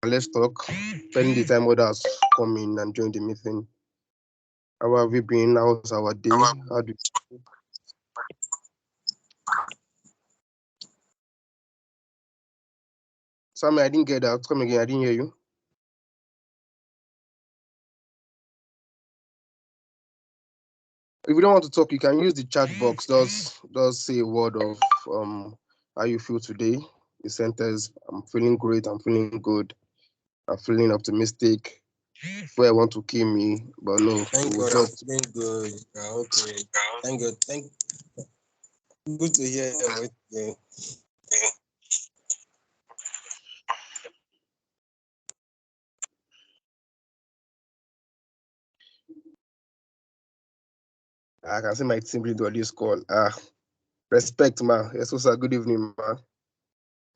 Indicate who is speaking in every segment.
Speaker 1: let's talk. Spending the time others come in and join the meeting. How have we been? How's our day? How do Sammy, I didn't get that. Come again, I didn't hear you. If you don't want to talk, you can use the chat box. Does say a word of how you feel today. The sentence, I'm feeling great, I'm feeling good, I'm feeling optimistic. Where I want to kill me, but no.
Speaker 2: Thank God, I'm feeling good. Okay. Thank God. Good to hear your voice again.
Speaker 1: I can see my team lead on this call. Respect, ma. Yes, sir. Good evening, ma.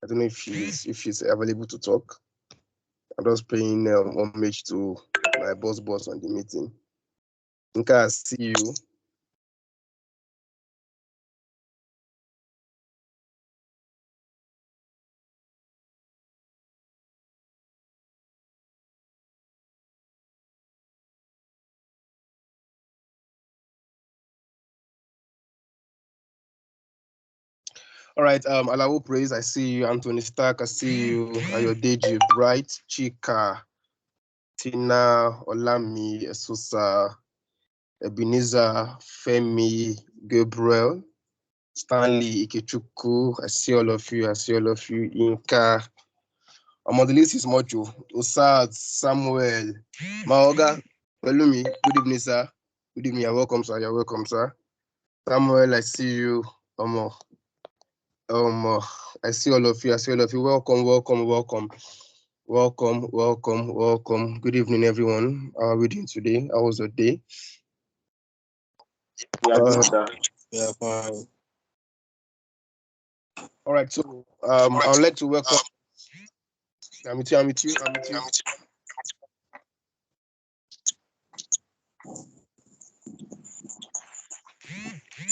Speaker 1: I don't know if she's available to talk. I'm just paying homage to my boss on the meeting. Nka, I see you. All right, Alawo Praise, I see you. Anthony Stark, I see you. Ayodeji Bright, Chika, Tina, Olami, Esusa, Ebenezer, Femi, Gabriel, Stanley, Ikechukwu, I see all of you. Inka. On the list is Mojo, Osad, Samuel, Maoga, Pelumi. Good evening, sir. Good evening. You're welcome, sir. Samuel, I see you. I see all of you. Welcome. Good evening, everyone. How are we doing today? How was your day?
Speaker 2: Yeah, fine.
Speaker 1: All right, so I'd like to welcome. I'm with you.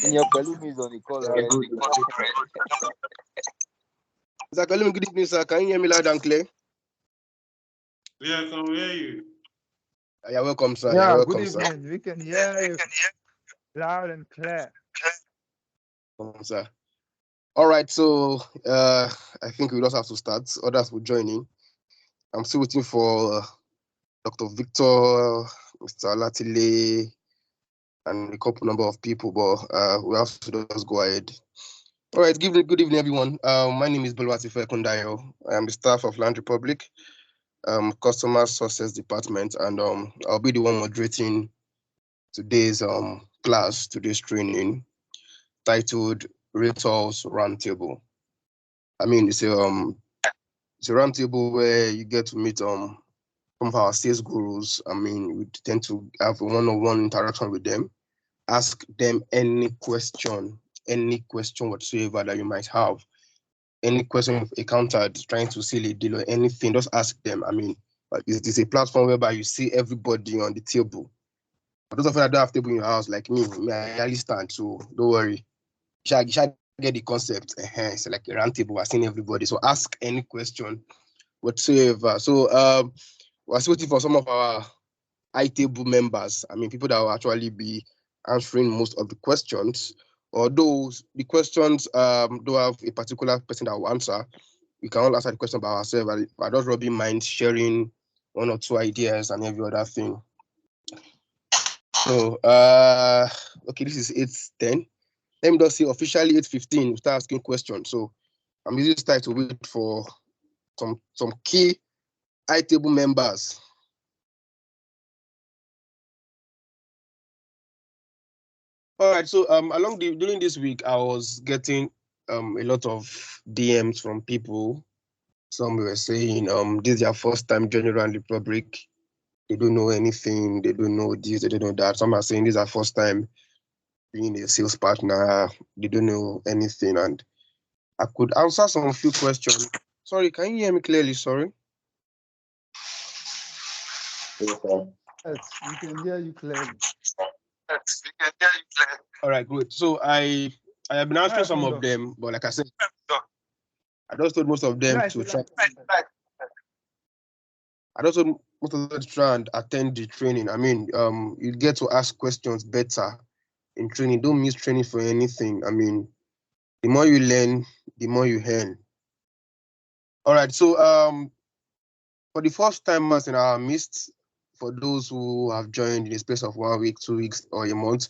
Speaker 3: And your colleague is on the call already.
Speaker 1: Mr. Kalim, good evening, sir. Can you hear me loud and clear?
Speaker 4: Yeah, I can hear you.
Speaker 1: You're welcome, sir.
Speaker 5: Yeah,
Speaker 1: You're welcome,
Speaker 5: good evening.
Speaker 1: sir.
Speaker 5: We can hear you loud and clear.
Speaker 1: Sir. All right, so I think we just have to start. Others will join in. I'm still waiting for Dr. Victor, Mr. Latile, and a couple number of people, but we have to just go ahead. All right, good evening, everyone. My name is Belwati Fekundayo. I am the staff of Land Republic, Customer Success Department, and I'll be the one moderating today's class, today's training, titled Realtors Roundtable. I mean, it's a roundtable where you get to meet some of our sales gurus. I mean, we tend to have a one-on-one interaction with them, ask them any question whatsoever that you might have, any question you've encountered trying to seal a deal or anything, just ask them. I mean, it's a platform whereby you see everybody on the table. For those of you that don't have table in your house, like me, I usually stand, so don't worry. You shall get the concept. It's like a round table. I've seen everybody. So ask any question whatsoever. So we're still waiting for some of our table members. I mean, people that will actually be answering most of the questions. Although the questions don't have a particular person that will answer, we can all answer the question by ourselves. I don't really mind sharing one or two ideas and every other thing. So okay, this is 8:10. Let me just say officially 8:15. We start asking questions. So I'm using this time to wait for some key table members. All right. So during this week, I was getting a lot of DMs from people. Some were saying this is their first time joining Round Republic. They don't know anything. They don't know this. They don't know that. Some are saying this is their first time being a sales partner. They don't know anything, and I could answer some few questions. Sorry, can you hear me clearly? Sorry.
Speaker 5: Yes, we can hear you clearly.
Speaker 1: All right, good. So I have been answering some of them, but like I said, I just told most of them to try. I also most of them try and attend the training. I mean, you get to ask questions better in training. Don't miss training for anything. I mean, the more you learn, the more you earn. All right. So for the first timers in our midst, for those who have joined in the space of 1 week, 2 weeks, or a month,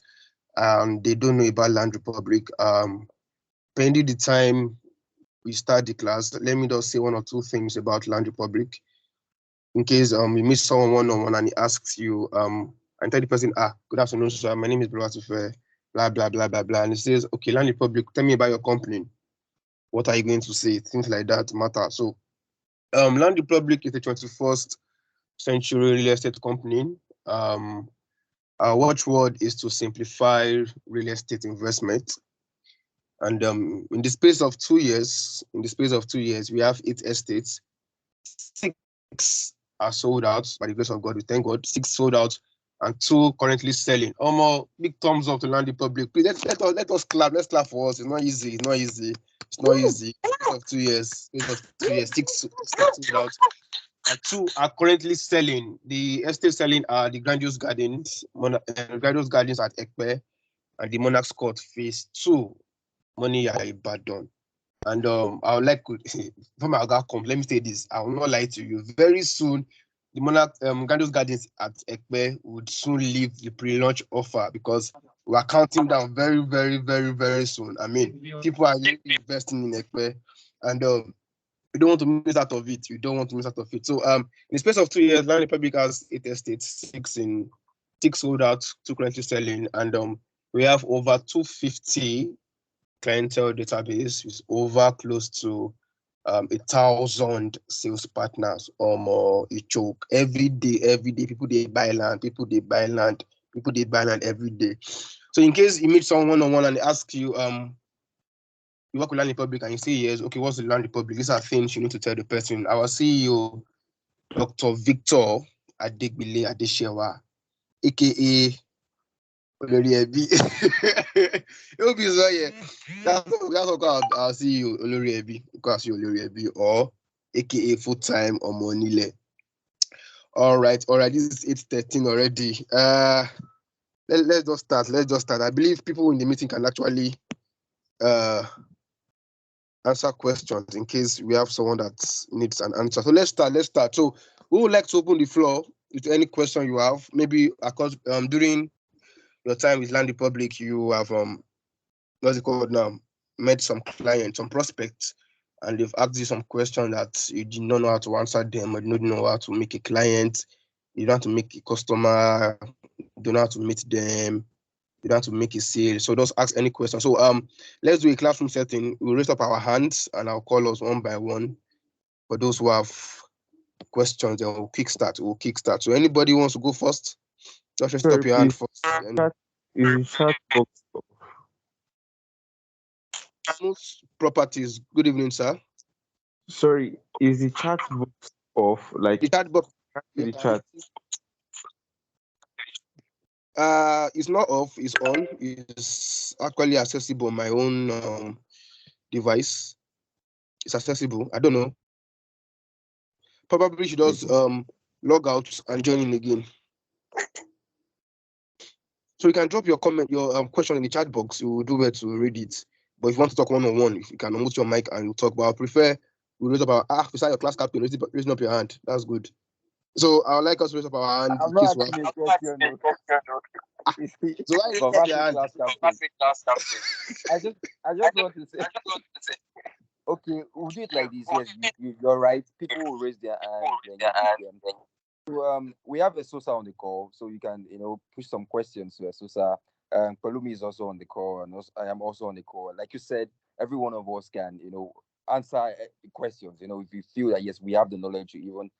Speaker 1: they don't know about Land Republic. Pending the time we start the class, let me just say one or two things about Land Republic. In case you meet someone one-on-one and he asks you, and tell the person, good afternoon, sir, my name is Bratufe, blah, blah, blah, blah, blah. And he says, okay, Land Republic, tell me about your company. What are you going to say? Things like that matter. So Land Republic is a 21st century real estate company. Our watchword is to simplify real estate investment. And in the space of 2 years, we have 8 estates. 6 are sold out by the grace of God. We thank God. 6 sold out, and 2 currently selling. Big thumbs up to Land Republic. Please let us clap. Let's clap for us. It's not easy. It's not easy. Space of 2 years. 6 sold out, and 2 are currently selling. The estate selling are the Grandiose Gardens, Grandiose Gardens at Ekpe, and the Monarch's Court Phase 2, Money Ibadan. And I would like to, from my come, let me say this. I will not lie to you. Very soon, the Monarch Grandiose Gardens at Ekpe would soon leave the pre-launch offer because we are counting down very, very, very, very soon. I mean, people are really investing in Ekpe, and you don't want to miss out of it. So in the space of 2 years, Land Republic has 8 estates, 6 sold out, 2 currently selling, and we have over 250 clientele database with over close to 1,000 sales partners or more. You choke every day. People they buy land every day. So in case you meet someone one-on-one and they ask you, you work with Land Republic, and you say yes, okay, what's the Land Republic? These are things you need to tell the person. Our CEO, Dr. Victor Adegbile Adeshewa, aka Olori Ebi. It'll be so, yeah. That's what I'll see you, Olori Ebi. Because you Olori Ebi, or aka full-time or Monile. All right. This is 8:13 already. Let's just start. I believe people in the meeting can actually answer questions in case we have someone that needs an answer. So let's start. So we would like to open the floor with any question you have. Maybe because during your time with Land Republic, you have what's it called now? Met some clients, some prospects, and they've asked you some questions that you did not know how to answer them, or you don't know how to make a client, you don't have to make a customer, you don't know how to meet them, you don't have to make a sale. So just ask any question. So let's do a classroom setting. We'll raise up our hands and I'll call us one by one. For those who have questions, then we'll kickstart. So anybody wants to go first? Just raise up your hand first.
Speaker 6: Is the chat box off?
Speaker 1: Smooth Properties. Good evening, sir.
Speaker 6: Sorry, is the chat box off? Like
Speaker 1: The chat box.
Speaker 6: the chat.
Speaker 1: It's not off. It's on. It's actually accessible on my own device. It's accessible. I don't know. Probably should just log out and join in again. So you can drop your comment, your question in the chat box. You will do well to read it. But if you want to talk one-on-one, if you can unmute your mic and you talk. But I prefer we raise up our beside your class captain, raising up your hand. That's good. So I would like us to raise up our hand.
Speaker 3: I'm not asking a question. No.
Speaker 1: So why raise
Speaker 3: But
Speaker 1: up your hand?
Speaker 3: class captain. I just want to say. Okay, we'll do it like this. Yes, you're right. People will raise their hands when you give them. So we have a Sosa on the call, so you can push some questions to a Sosa. Palumi is also on the call, and I am also on the call. Like you said, every one of us can answer questions. If you feel that yes, we have the knowledge to even.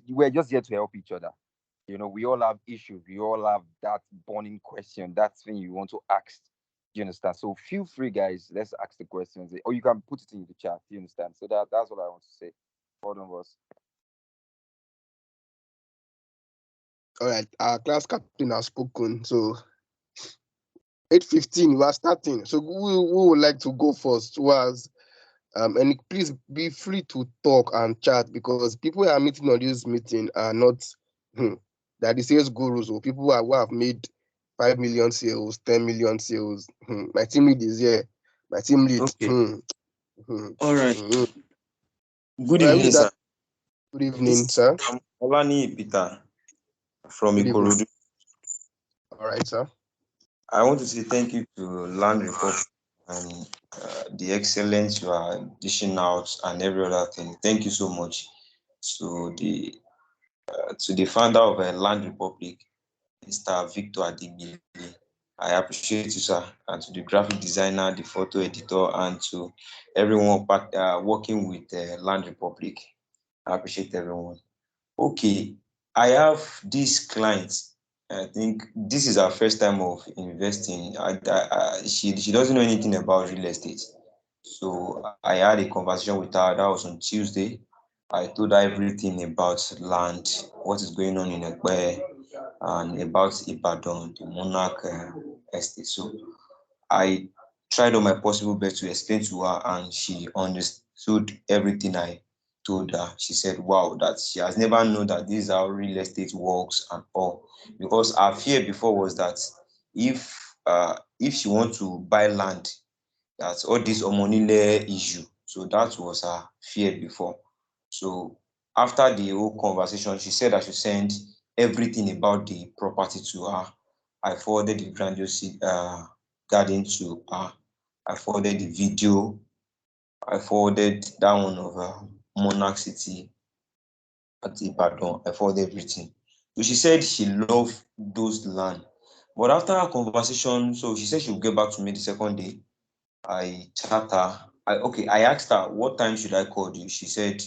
Speaker 3: We're just here to help each other. We all have issues. We all have that burning question, that thing you want to ask. You understand? So feel free, guys. Let's ask the questions, or you can put it in the chat. You understand? So that's what I want to say. Hold on, boss.
Speaker 1: All right, our class captain has spoken. So 8:15, we are starting. So who would like to go first? Who has And please be free to talk and chat because people who are meeting on this meeting are not they're the sales gurus or people who have made 5 million sales, 10 million sales. My team lead is here. My team lead.
Speaker 7: Okay. All right. Good
Speaker 1: Who
Speaker 7: evening,
Speaker 1: is
Speaker 7: sir.
Speaker 1: that? Good evening,
Speaker 7: This
Speaker 1: sir.
Speaker 7: I'm Olani Peter from
Speaker 1: Good evening.
Speaker 7: Ikorodu.
Speaker 1: All right, sir.
Speaker 7: I want to say thank you to Land Report and the excellence you are dishing out and every other thing. Thank you so much to the founder of Land Republic, Mr. Victor Adibili. I appreciate you, sir, and to the graphic designer, the photo editor, and to everyone working with Land Republic. I appreciate everyone. Okay, I have this client. I think this is her first time of investing. She doesn't know anything about real estate. So I had a conversation with her. That was on Tuesday. I told her everything about land, what is going on in Ekpe, and about Ibadan, the Monarch estate. So I tried all my possible best to explain to her, and she understood everything I told her. She said, wow, that she has never known that this is how real estate works and all. Because her fear before was that if she wants to buy land, that's all this omonile issue. So that was her fear before. So after the whole conversation, she said I should send everything about the property to her. I forwarded the grandiose garden to her. I forwarded the video. I forwarded that one of Monarch City at Ibadan. I forwarded everything. So she said she loved those land. But after our conversation, so she said she would get back to me the second day. I chat her. I asked her what time should I call you. She said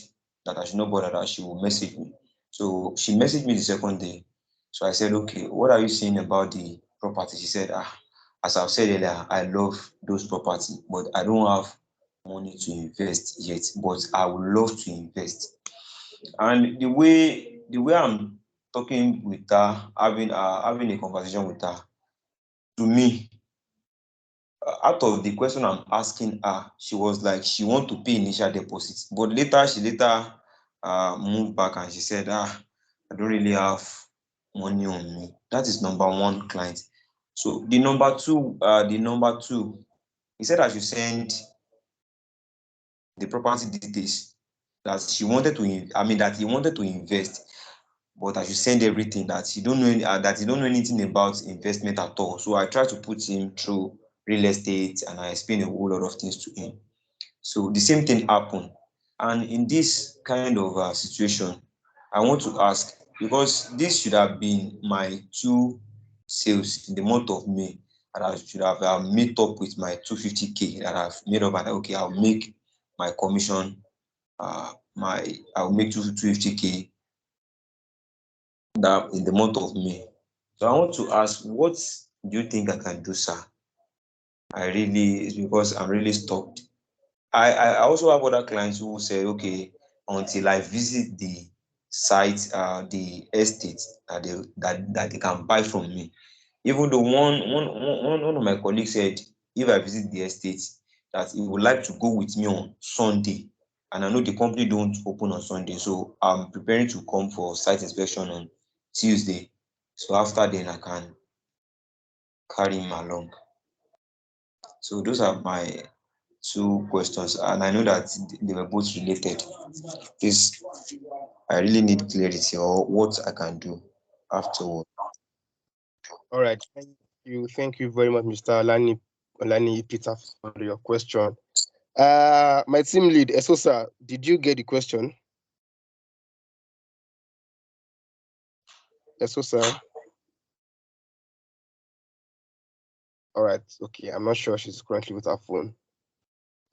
Speaker 7: that I should not bother that she will message me. So she messaged me the second day. So I said, okay, what are you saying about the property? She said, as I've said earlier, I love those property, but I don't have money to invest yet. But I would love to invest. And the way I'm talking with her, having a conversation with her, to me, out of the question I'm asking her, she was like she want to pay initial deposit, but she later moved back and she said, I don't really have money on me. That is number one client. So the number two, he said I should send the property details that she wanted to, that he wanted to invest, but I should send everything that he don't know anything about investment at all. So I tried to put him through real estate and I explained a whole lot of things to him. So the same thing happened. And in this kind of situation, I want to ask, because this should have been my two sales in the month of May, and I should have made up with my 250K that I've made up, and okay, I'll make my commission, I'll make 250K that in the month of May. So I want to ask, what do you think I can do, sir? It's because I'm really stuck. I also have other clients who say, okay, until I visit the site, the estate that they can buy from me. Even though one of my colleagues said, if I visit the estate, that he would like to go with me on Sunday. And I know the company don't open on Sunday, so I'm preparing to come for site inspection on Tuesday. So after then, I can carry him along. So those are my two questions, and I know that they were both related. Please, I really need clarity or what I can do afterward.
Speaker 1: All right. Thank you very much, Mr. Alani Peter, for your question. My team lead, Esosa, did you get the question? Esosa. All right. Okay. I'm not sure she's currently with her phone.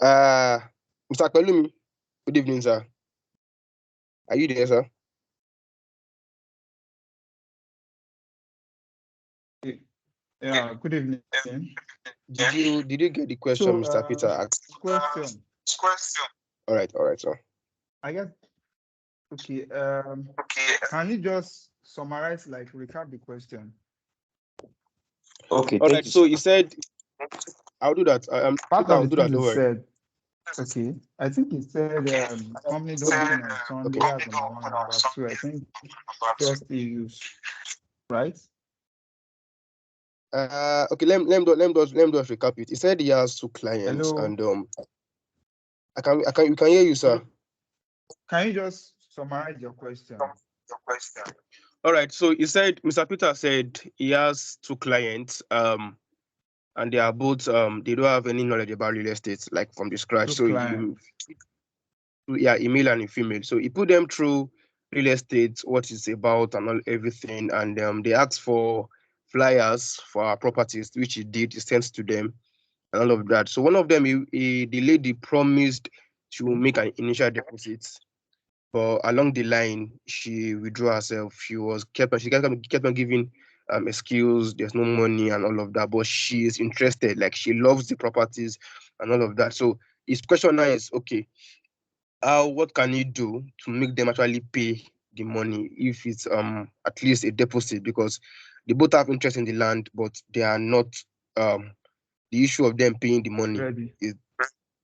Speaker 1: Mr. Pelumi, good evening, sir. Are you there, sir?
Speaker 5: Yeah, good evening.
Speaker 1: Did you get the question
Speaker 5: So,
Speaker 1: Mr. Peter asked?
Speaker 5: question.
Speaker 1: All right, sir.
Speaker 5: I guess, okay, can you just summarize, like recap the question?
Speaker 7: Okay,
Speaker 1: All
Speaker 7: thank
Speaker 1: right,
Speaker 7: you,
Speaker 1: so
Speaker 7: sir.
Speaker 1: you said, I'll do that.
Speaker 5: Part
Speaker 1: Peter,
Speaker 5: of
Speaker 1: I'll
Speaker 5: the
Speaker 1: do that,
Speaker 5: things
Speaker 1: don't
Speaker 5: you
Speaker 1: worry.
Speaker 5: said, Okay. I think he said company don't open on Sunday. That's number one. Number two, I think trust issues, right?
Speaker 1: Okay, let me just recap it. He said he has 2 clients,
Speaker 5: Hello.
Speaker 1: and we can hear you, sir.
Speaker 5: Can you just summarize your question?
Speaker 1: All right. So he said, Mr. Peter said he has 2 clients, and they are both they don't have any knowledge about real estate, like from the scratch.
Speaker 5: Two
Speaker 1: So
Speaker 5: clients.
Speaker 1: yeah, a male and a female. So he put them through real estate, what it's about, and everything, and they asked for flyers for our properties, which he did. He sent to them and all of that. So one of them, the lady promised to make an initial deposit, but along the line, she withdrew herself. She kept on giving excuse. There's no money and all of that. But she is interested. Like, she loves the properties and all of that. So his question now is, okay, what can you do to make them actually pay the money, if it's at least a deposit, because they both have interest in the land, but they are not the issue of them paying the money
Speaker 5: Ready.
Speaker 1: is,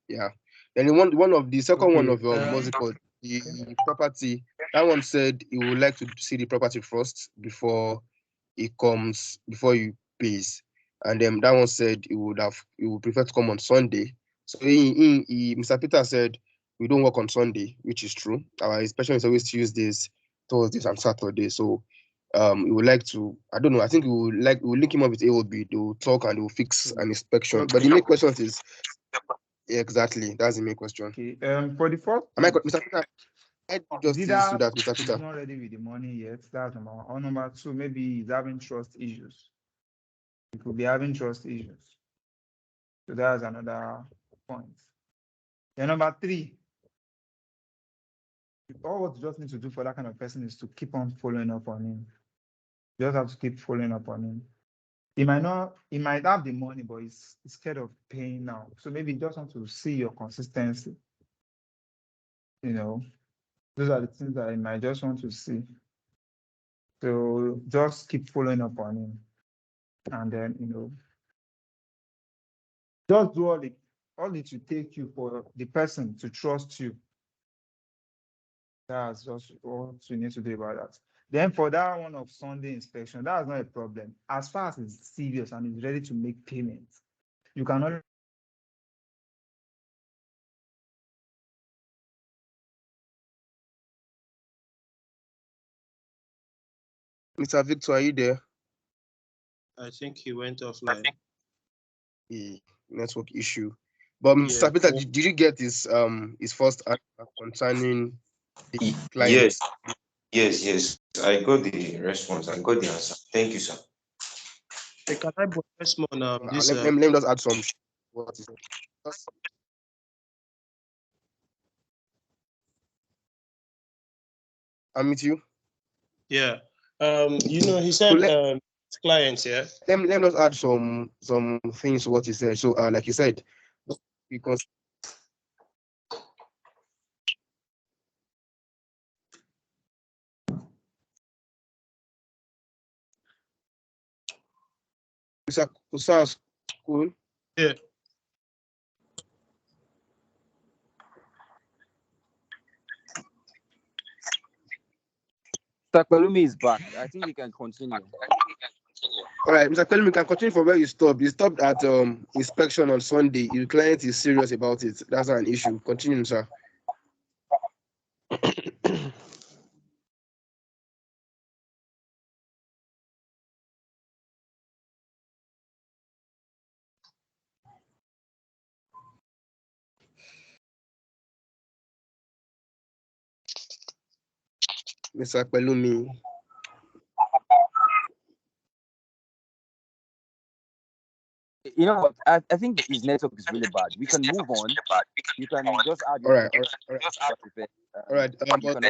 Speaker 1: yeah. Then one of the second one
Speaker 5: Okay.
Speaker 1: of what's it called, the
Speaker 5: Okay.
Speaker 1: property. That one said he would like to see the property first before he pays. And then that one said he would prefer to come on Sunday. So Mr. Peter said we don't work on Sunday, which is true. Our inspection is always Tuesdays, Thursdays, and Saturdays. So we would like to, I don't know, I think we will link him up with AOB. They will talk and they will fix an inspection. But the main question is, yeah, exactly, that's the main question.
Speaker 5: Okay. For the first
Speaker 1: Am I
Speaker 5: one,
Speaker 1: Mr. Peter? I do
Speaker 5: is
Speaker 1: justice to
Speaker 5: either
Speaker 1: that, Mr.
Speaker 5: he's
Speaker 1: Peter.
Speaker 5: not ready with the money yet. That's number one. Or number two, maybe he's having trust issues. He could be having trust issues. So that's another point. Then number three, all what you just need to do for that kind of person is to keep on following up on him. You just have to keep following up on him. He might have the money, but he's scared of paying now. So maybe he just want to see your consistency. You know, those are the things that he might just want to see. So just keep following up on him. And then, just do all it will take you for the person to trust you. That's just all you need to do about that. Then for that one of Sunday inspection, that's not a problem. As far as it's serious and it's ready to make payments, you cannot.
Speaker 1: Mr. Victor, are you there?
Speaker 4: I think he went offline.
Speaker 1: The network issue. But Mr. Peter, did you get his first answer concerning the client?
Speaker 7: Yes. I got the response. I got the answer. Thank you, sir.
Speaker 4: Hey, can I bonus more now? This
Speaker 1: Let me just add some. What is it? I'm with you.
Speaker 4: yeah. He
Speaker 1: So
Speaker 4: said clients, yeah.
Speaker 1: let me just add some things to what he said. So like you said, because it's sounds cool.
Speaker 4: Yeah.
Speaker 3: Takwalumi is back. I think we can continue.
Speaker 1: All right, Mr. Pelumi, can continue from where you stopped. You stopped at inspection on Sunday. Your client is serious about it. That's not an issue. Continue, sir. Mr. Pelumi.
Speaker 3: You know what? I think his network is really bad. We can move on. You can just add
Speaker 1: All
Speaker 3: your
Speaker 1: right, all right.
Speaker 3: you
Speaker 1: But
Speaker 3: can, you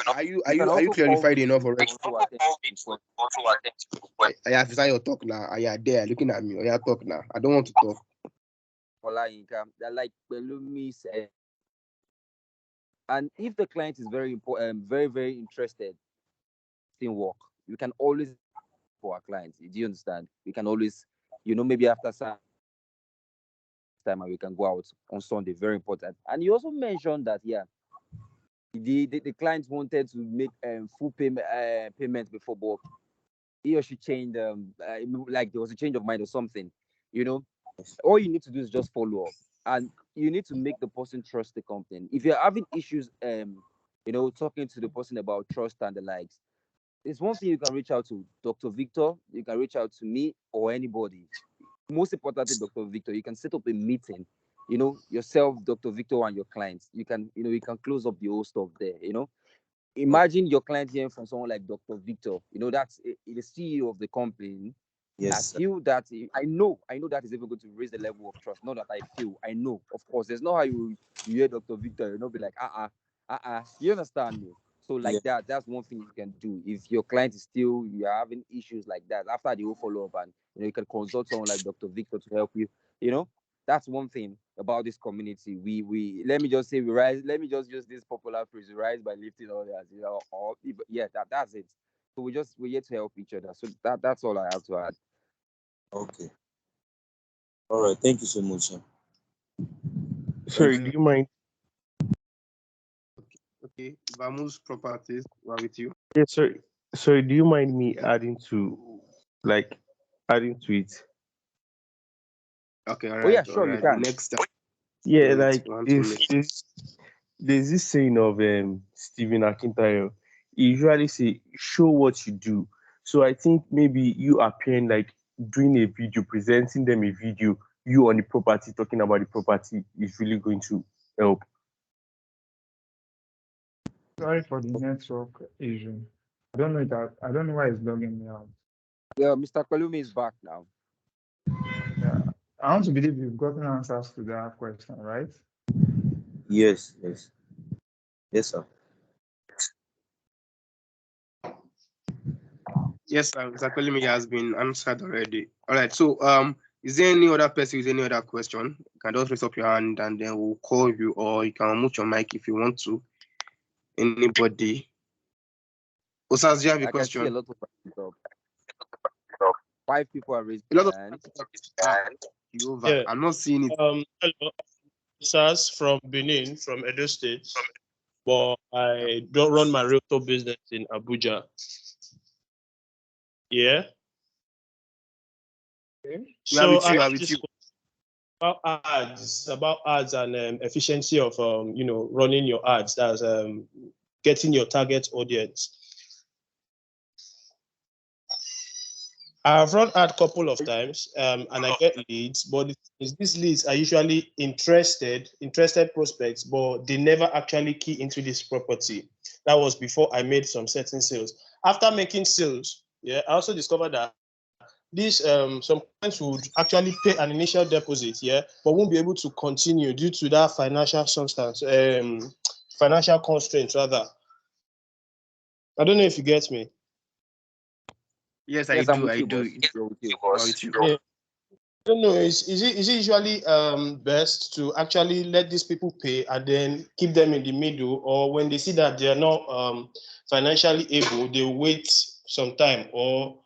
Speaker 3: can
Speaker 1: are you
Speaker 3: also call
Speaker 1: clarified enough
Speaker 3: me
Speaker 1: already?
Speaker 3: also attend to the question.
Speaker 1: I have to sign your talk now. Are you there looking at me? Or you talk now? I don't want to talk.
Speaker 3: That like Pelumi said, and if the client is very important, very very interested in work, you can always for our clients. Do you understand? We can always, maybe after some time and we can go out on Sunday. Very important. And you also mentioned that the client wanted to make full payment before, but he or she changed like there was a change of mind or something. You know, all you need to do is just follow up, and you need to make the person trust the company. If you're having issues, talking to the person about trust and the likes, it's one thing you can reach out to Dr. Victor, you can reach out to me or anybody. Most importantly, Dr. Victor, you can set up a meeting, yourself, Dr. Victor, and your clients. You can close up the whole stuff there, Imagine your client hearing from someone like Dr. Victor, that's the CEO of the company. I
Speaker 7: Yes, sir.
Speaker 3: feel that I know that is even going to raise the level of trust. Not that I feel, I know. Of course, there's no how you hear Dr. Victor, be like, you understand me? So
Speaker 7: Yeah.
Speaker 3: like that, that's one thing you can do. If your client is still you're having issues like that after the whole follow up, and you can consult someone like Dr. Victor to help you. That's one thing about this community. We let me just say we rise. Let me just use this popular phrase: we rise by lifting others. Or yeah, that's it. So we're here to help each other. So that's all I have to add.
Speaker 7: Okay. All right. Thank you so much, sir.
Speaker 6: Sorry, do you mind?
Speaker 1: Okay, Vamoose Properties, we're with you.
Speaker 6: Yeah, sorry, do you mind me adding to, like, adding to it?
Speaker 1: Okay,
Speaker 3: Oh yeah,
Speaker 1: all
Speaker 3: sure, you
Speaker 1: right. The
Speaker 3: can.
Speaker 1: next
Speaker 6: Yeah,
Speaker 1: minute,
Speaker 6: like,
Speaker 1: 1 2 minutes.
Speaker 6: there's this saying of Stephen Akintayo. He usually say, "Show what you do." So I think maybe you appearing, like, doing a video, presenting them a video, you on the property, talking about the property, is really going to help.
Speaker 5: Sorry for the network issue. I don't know why it's logging me out.
Speaker 3: Yeah, Mr. Kalumi is back now.
Speaker 5: Yeah. I want to believe you've gotten answers to that question, right?
Speaker 7: Yes, yes, yes, sir.
Speaker 1: Yes, exactly. Me has been answered already. All right. So, is there any other person with any other question? You can just raise up your hand and then we'll call you, or you can mute your mic if you want to. Anybody? Osas, do you have a
Speaker 3: I can see a
Speaker 1: question?
Speaker 3: lot of hands up. 5 people are raising
Speaker 1: A lot of
Speaker 3: their hands.
Speaker 1: Jehovah.
Speaker 4: Yeah.
Speaker 1: I'm not seeing it.
Speaker 4: Hello, SARS from Benin, from Edo State, but I don't run my realtor business in Abuja. Yeah.
Speaker 5: Okay.
Speaker 1: We are
Speaker 4: So
Speaker 1: with
Speaker 4: I
Speaker 1: you. We are
Speaker 4: have
Speaker 1: with
Speaker 4: this
Speaker 1: you.
Speaker 4: about ads and efficiency of running your ads. That's getting your target audience. I've run ad couple of times, and I get leads, but these leads are usually interested prospects, but they never actually key into this property. That was before I made some certain sales. After making sales, yeah, I also discovered that these some clients would actually pay an initial deposit, yeah, but won't be able to continue due to that financial constraints rather. I don't know if you get me.
Speaker 1: Yes, I
Speaker 3: Yes, I'm
Speaker 1: do.
Speaker 3: with
Speaker 1: I
Speaker 3: you,
Speaker 1: do.
Speaker 3: boss. We're with you.
Speaker 1: We are with you.
Speaker 4: Yeah. I don't know. Is it usually best to actually let these people pay and then keep them in the middle, or when they see that they are not financially able, they wait some time, or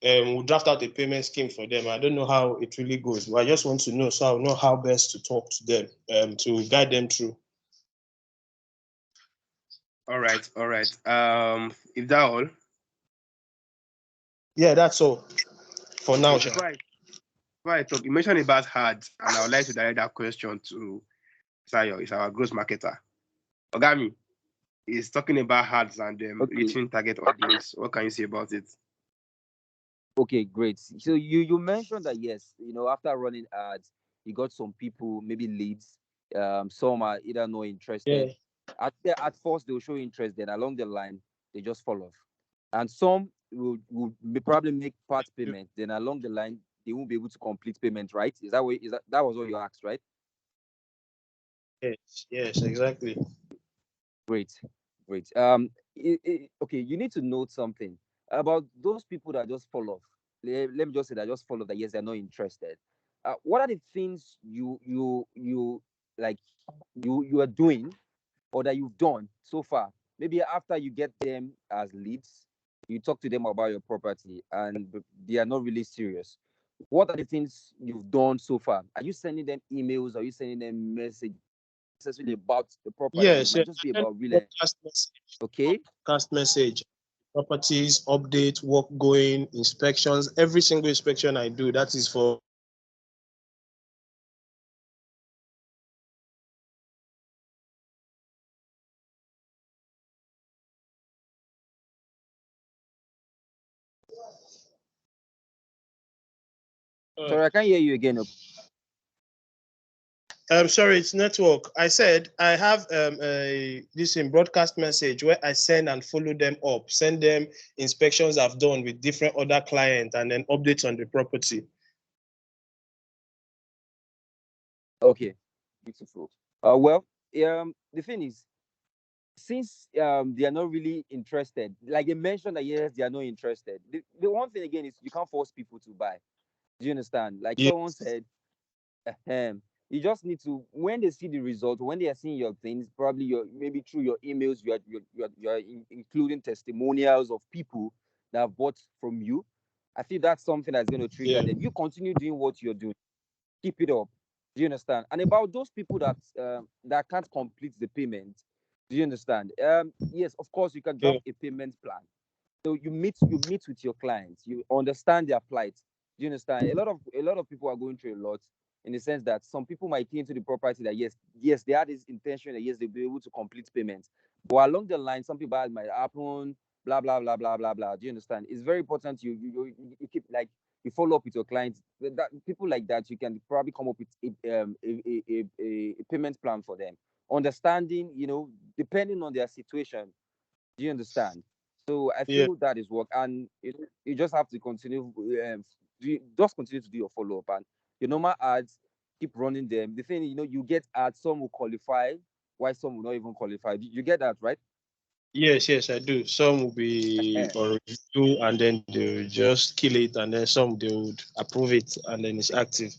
Speaker 4: we'll draft out a payment scheme for them? I don't know how it really goes, but I just want to know so I'll know how best to talk to them to guide them through.
Speaker 1: All right. All right. If that all.
Speaker 4: Yeah, that's all for now,
Speaker 1: Okay.
Speaker 4: Sha.
Speaker 1: Before I talk, you mentioned about ads, and I would like to direct that question to Sayo. Is our growth marketer. Ogami is talking about ads and
Speaker 3: Okay.
Speaker 1: reaching target audience. What can you say about it?
Speaker 3: Okay, great. So you mentioned that yes, after running ads, you got some people, maybe leads. Some are either not
Speaker 4: Yeah.
Speaker 3: interested. At first they'll show interest, then along the line they just fall off. And some probably make part payment, then along the line they won't be able to complete payment, right? That was what you asked, right?
Speaker 4: Yes, exactly.
Speaker 3: Great, great. Okay, you need to note something about those people that just fall off. Let me just say that just follow that. Yes, they're not interested. What are the things you like you are doing or that you've done so far? Maybe after you get them as leads, you talk to them about your property, and they are not really serious. What are the things you've done so far? Are you sending them emails? Are you sending them messages? Necessarily about the property. It
Speaker 4: Yes,
Speaker 3: might
Speaker 4: yes.
Speaker 3: just be
Speaker 4: Send
Speaker 3: about real estate.
Speaker 4: broadcast message,
Speaker 3: Okay.
Speaker 4: broadcast message, properties, update, work going, inspections. Every single inspection I do, that is for
Speaker 3: Sorry, I can't hear you again.
Speaker 4: I'm sorry, it's network. I said I have this in broadcast message where I send and follow them up, send them inspections I've done with different other clients, and then updates on the property.
Speaker 3: Okay, beautiful. Well, the thing is, since they are not really interested, like they mentioned that yes, they are not interested. The one thing again is you can't force people to buy. Do you understand? Like
Speaker 4: Yeah,
Speaker 3: someone said, um, you just need to when they see the result, when they are seeing your things, probably your maybe through your emails, you are including testimonials of people that have bought from you. I think that's something that's going to trigger
Speaker 4: yeah,
Speaker 3: them. You continue doing what you're doing, keep it up. Do you understand? And about those people that can't complete the payment, do you understand? Yes, of course, you can
Speaker 4: yeah,
Speaker 3: draft a payment plan. So you meet with your clients, you understand their plight. Do you understand? A lot of people are going through a lot in the sense that some people might key into the property that yes, they had this intention that yes, they'll be able to complete payments. But along the line, something bad might happen, blah blah blah blah blah blah. Do you understand? It's very important you keep like you follow up with your clients. That people like that, you can probably come up with a payment plan for them. Understanding, depending on their situation. Do you understand? So I
Speaker 4: yeah.
Speaker 3: feel that is work, and you just have to continue. Just continue to do your follow up, and your normal ads, keep running them. The thing, you get ads. Some will qualify, while some will not even qualify. You get that, right?
Speaker 4: Yes, yes, I do. Some will be on review and then they'll just kill it, and then some they would approve it and then it's active.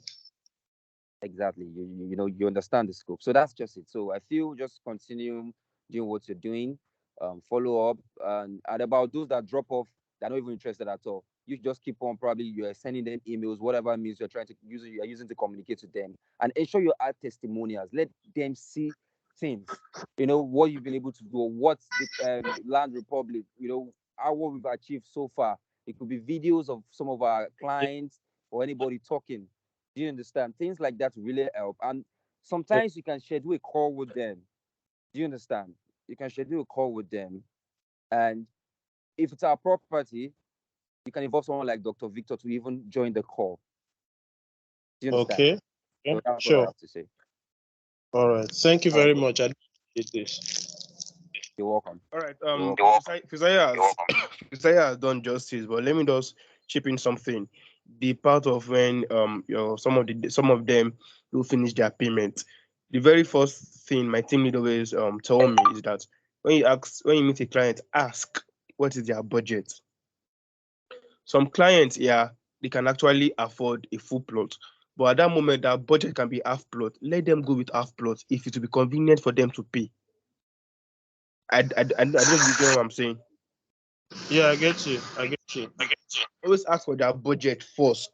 Speaker 3: Exactly. You understand the scope. So that's just it. So I feel just continue doing what you're doing, follow up, and about those that drop off, they're not even interested at all. You just keep on. Probably you're sending them emails, whatever means you're using to communicate with them, and ensure you add testimonials. Let them see things. What you've been able to do, what the Land Republic, how what we've achieved so far. It could be videos of some of our clients or anybody talking. Do you understand? Things like that really help. And
Speaker 4: Yeah.
Speaker 3: sometimes you can schedule a call with them. Do you understand? You can schedule a call with them. And if it's our property, you can involve someone like Dr. Victor to even join the call. Do you understand?
Speaker 4: Okay. Yeah,
Speaker 3: So that's what I
Speaker 4: sure.
Speaker 3: have to say.
Speaker 4: All right. Thank you
Speaker 3: All right,
Speaker 4: very
Speaker 3: bro.
Speaker 4: much. I appreciate this.
Speaker 3: You're welcome.
Speaker 1: All right.
Speaker 3: You're welcome.
Speaker 1: Fisaya has done justice, but let me just chip in something. The part of when some of them will finish their payment. The very first thing my team lead always tell me is that when you meet a client, ask what is their budget. Some clients, yeah, they can actually afford a full plot, but at that moment, that budget can be half plot. Let them go with half plot if it will be convenient for them to pay. I don't know if you get what I'm saying.
Speaker 4: Yeah, I get you. I get you.
Speaker 1: Always ask for their budget first.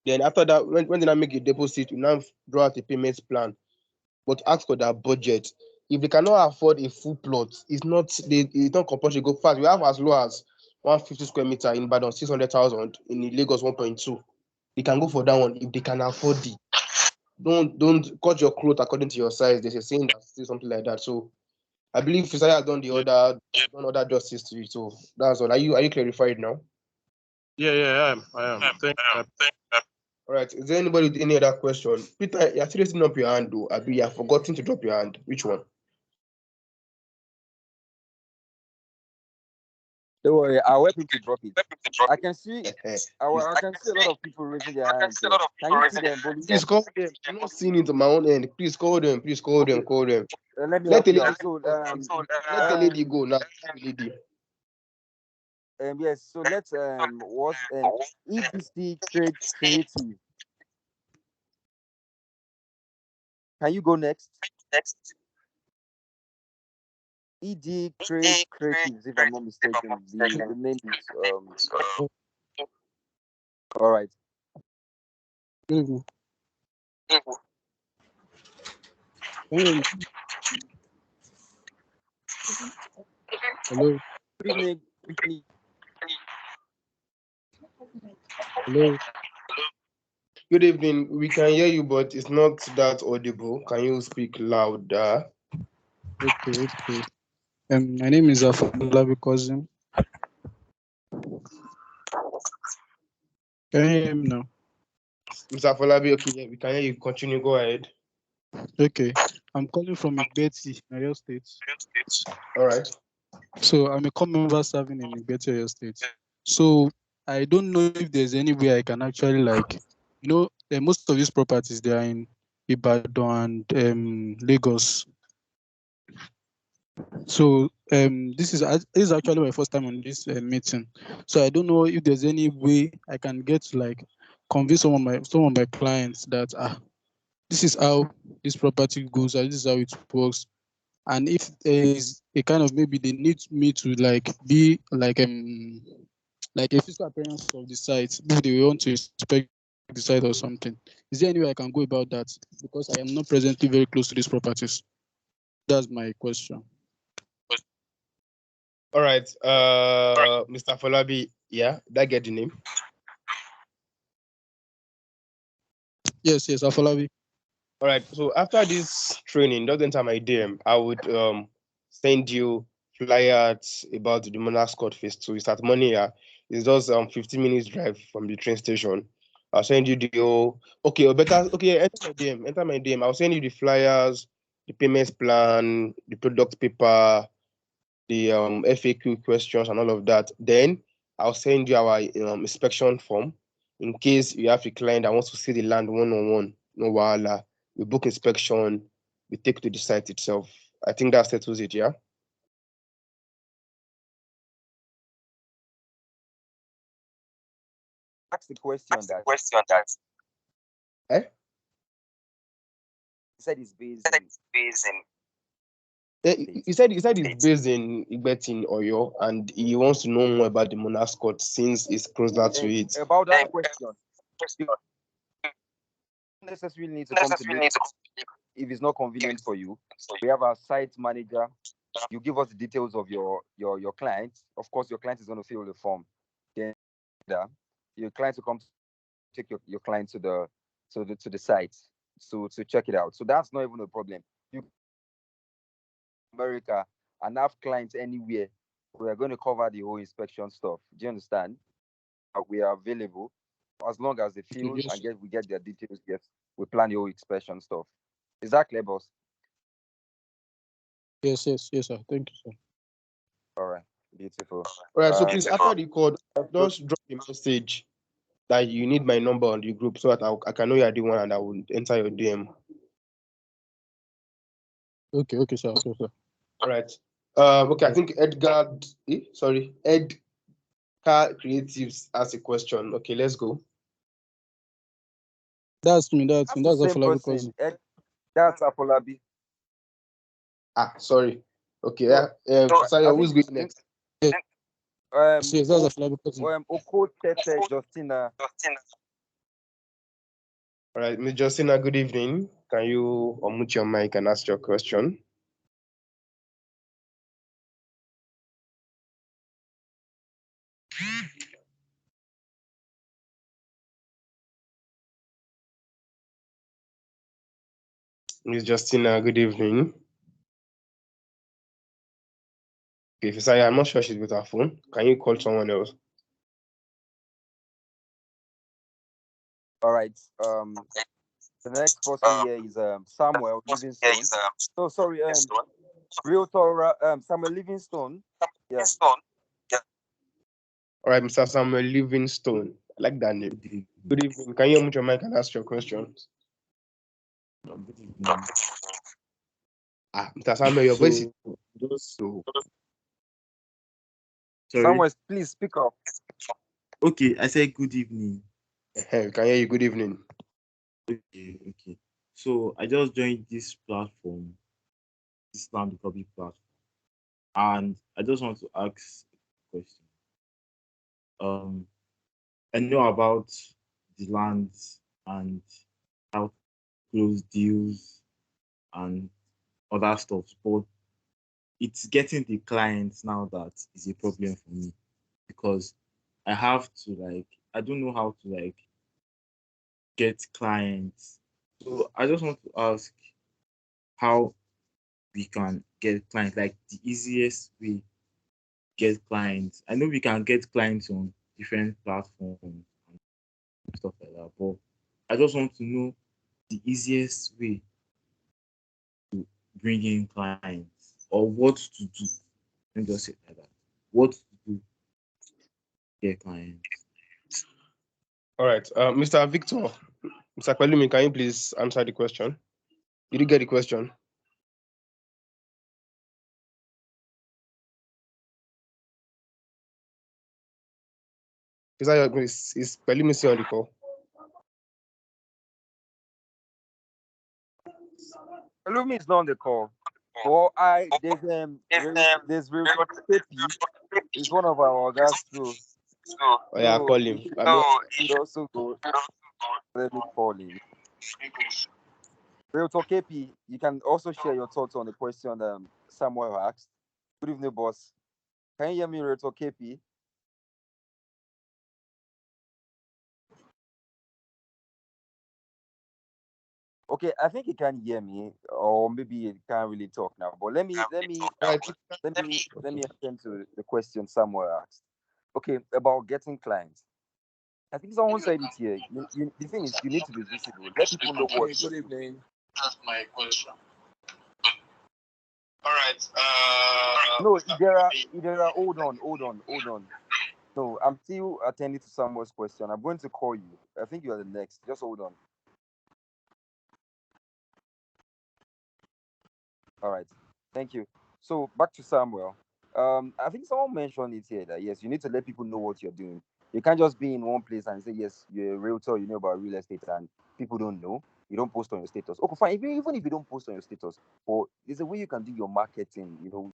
Speaker 1: Then after that, when they now make a deposit, you now draw out a payment plan. But ask for their budget. If they cannot afford a full plot, it's not compulsory. Go fast. We have as low as 150 square meter in Badon, 600,000 in Lagos 1.2. They can go for that one if they can afford it. Don't cut your cloth according to your size. There's a saying that says something like that. So I believe Fisaya has
Speaker 4: Yeah,
Speaker 1: done other justice to it. So that's all. Are you clarified now?
Speaker 4: yeah, I am. I am. Thank you.
Speaker 1: All right. Is there anybody with any other question? Peter, you're still raising up your hand, though. Abi, you have forgotten to drop your hand. Which one?
Speaker 3: Don't worry, I'll help him to drop it. I can see
Speaker 1: Eh,
Speaker 3: I can see a lot of people raising their hands there. Can you see them, Bolu?
Speaker 1: please call them. I'm not seeing it on my own end. Please call them. Please call them.
Speaker 3: Okay,
Speaker 1: Call them.
Speaker 3: let me
Speaker 1: Let
Speaker 3: help
Speaker 1: the
Speaker 3: you
Speaker 1: lady
Speaker 3: out. So
Speaker 1: let the lady go now. Let the lady.
Speaker 3: yes, so let's what's EDC Trade Creative. Can you go next? ED Trade Creatives, if I'm not mistaken. The name is all right.
Speaker 8: Good evening. Can you hear me? Hello?
Speaker 3: Good evening. Good evening.
Speaker 8: Hello?
Speaker 1: Good evening. We can hear you, but it's not that audible. Can you speak louder?
Speaker 8: Okay. My name is Afolabi Cousin. Can you hear me now?
Speaker 1: Mr. Folabi, okay, yeah, we can hear you. Continue. Go ahead.
Speaker 8: Okay. I'm calling from Igbeti, Oyo State.
Speaker 1: All right.
Speaker 8: So I'm a core member serving in Igbeti, Oyo State. So I don't know if there's any way I can actually most of these properties they are in Ibadan and Lagos. So this is actually my first time on this meeting. So I don't know if there's any way I can get to like convince some of my clients that this is how this property goes, and this is how it works. And if there is a kind of maybe they need me to like be like a physical appearance of the site, if they want to inspect the site or something. Is there any way I can go about that? Because I am not presently very close to these properties. That's my question.
Speaker 1: All right. Mr. Folabi, yeah, did I get the name?
Speaker 8: Yes, Afolabi.
Speaker 1: All right. So after this training, don't enter my DM. I would send you flyers about the Monarchs Court Phase 2. It's at Monia. It's just 15 minutes drive from the train station. I'll send you the okay, or better okay, enter my DM. Enter my DM. I'll send you the flyers, the payments plan, the product paper, the FAQ questions and all of that. Then I'll send you our inspection form in case you have a client that wants to see the land one-on-one. No wahala. We book inspection, we take to the site itself. I think that settles it, yeah?
Speaker 3: Ask the question that
Speaker 1: Eh?
Speaker 3: he said is based in.
Speaker 1: He said it's based in Igbeti Oyo, and he wants to know more about the Monarchs Court since it's closer to it.
Speaker 3: About that question, you don't necessarily need to come to me if it's not convenient for you. We have our site manager. You give us the details of your client. Of course, your client is going to fill the form. Then your client will come take your client to the site to check it out. So that's not even a problem. You America and have clients anywhere. We are going to cover the whole inspection stuff. Do you understand? We are available as long as they fill
Speaker 8: Yes.
Speaker 3: and we get their details. Yes, we plan the whole inspection stuff. Is that clear, boss?
Speaker 8: Yes, sir. Thank you, sir.
Speaker 3: All right, beautiful.
Speaker 1: All right, so please, after the call, just drop a message that you need my number on the group so that I can know you are the one and I will enter your DM.
Speaker 8: Okay, sir.
Speaker 1: All right. Okay, I think Ed Car Creatives has a question. Okay, let's go.
Speaker 8: That's me. That's
Speaker 3: the same
Speaker 8: Afolabi
Speaker 3: person.
Speaker 8: Cousin.
Speaker 3: That's Afolabi.
Speaker 1: Sorry. Okay,
Speaker 3: So,
Speaker 1: who's going next?
Speaker 8: Yes, that's Afolabi Cousin.
Speaker 3: Oko Tete Justina.
Speaker 1: All right, Ms. Justina, good evening. Can you unmute your mic and ask your question? Ms. Justina, good evening. Okay, Fisaya, I'm not sure she's with her phone. Can you call someone else?
Speaker 3: All right. The next person here is Samuel Livingstone. Oh, sorry. Realtor Samuel Livingstone. Yeah.
Speaker 1: All right, Mr. Samuel Livingstone. I like that name. Good evening. Can you unmute your mic and ask your questions?
Speaker 9: Good evening.
Speaker 1: Mr. Samuel, your voice is
Speaker 9: so
Speaker 3: Sorry. Samuel, please speak up.
Speaker 9: Okay, I said good evening.
Speaker 1: We can hear you. Good evening.
Speaker 9: Okay. So I just joined this platform, this land copy platform, and I just want to ask a question. I know about the land and how to close deals and other stuff. But it's getting the clients now that is a problem for me because I have to like I don't know how to like get clients. So I just want to ask how we can get clients, like the easiest way to get clients. I know we can get clients on different platforms and stuff like that, but I just want to know the easiest way to bring in clients or what to do. Let me just say it like that. What to do to get clients.
Speaker 1: All right, Mr. Victor, Mr. Pelumi, can you please answer the question? Did you get the question? Is Pelumi still on the call?
Speaker 3: Lumi is not on the call. But there's Realtor KP. He's one of our guys too.
Speaker 1: Oh yeah,
Speaker 3: So
Speaker 1: call
Speaker 3: he
Speaker 1: him.
Speaker 3: should,
Speaker 1: I mean,
Speaker 3: he should also go. Let me call him. Realtor KP, you can also share your thoughts on the question Samuel asked. Good evening, boss. Can you hear me, Realtor KP? Okay, I think he can hear me, or maybe he can't really talk now. But
Speaker 1: right.
Speaker 3: let me attend to the question Samuel asked. Okay, about getting clients. I think someone said it here. The thing is, you need to be visible. Let people know what.
Speaker 2: Good evening.
Speaker 4: That's my question. All right.
Speaker 3: No, Idera, hold on. No, I'm still attending to Samuel's question. I'm going to call you. I think you are the next. Just hold on. All right. Thank you. So back to Samuel. I think someone mentioned it here that yes, you need to let people know what you're doing. You can't just be in one place and say yes, you're a realtor, you know about real estate, and people don't know. You don't post on your status. Okay, fine. Even if you don't post on your status, but there's a way you can do your marketing.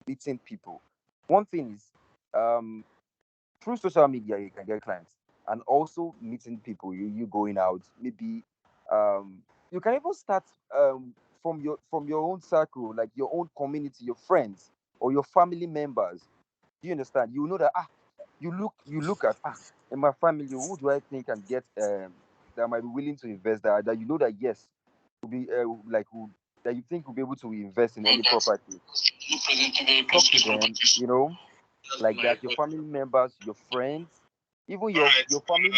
Speaker 3: Meeting people. One thing is, through social media you can get clients, and also meeting people. You going out, maybe you can even start from your own circle, like your own community, your friends or your family members. Do you understand? You know that you look at in my family, who do I think can get that might be willing to invest, that you know that yes will be like who that you think will be able to invest in any property. Talk to them, like that, your family members, your friends, even your family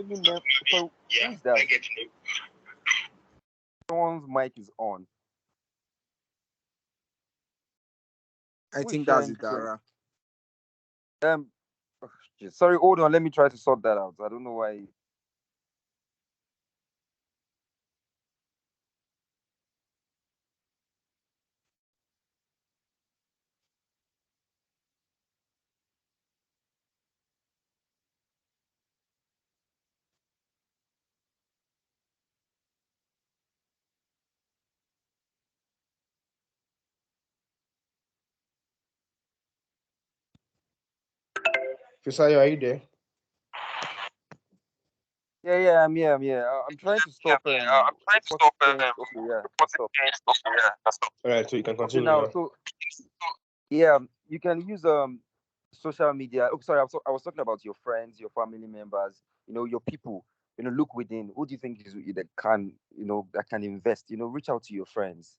Speaker 3: member. So who is that? Someone's mic is on.
Speaker 2: I
Speaker 3: Who is
Speaker 2: think that's
Speaker 3: sharing?
Speaker 2: it, Dara.
Speaker 3: Um, oh, shit. Sorry, hold on. Let me try to sort that out. I don't know why.
Speaker 1: Fisayo, are you there?
Speaker 3: Yeah, I'm here. I'm here. I'm trying to stop Okay, yeah, stop.
Speaker 1: All right, so you can
Speaker 3: Okay,
Speaker 1: continue
Speaker 3: now,
Speaker 1: now.
Speaker 3: so yeah, you can use social media. Oh, sorry, I was talking about your friends, your family members, your people. Look within. Who do you think is that can invest? Reach out to your friends.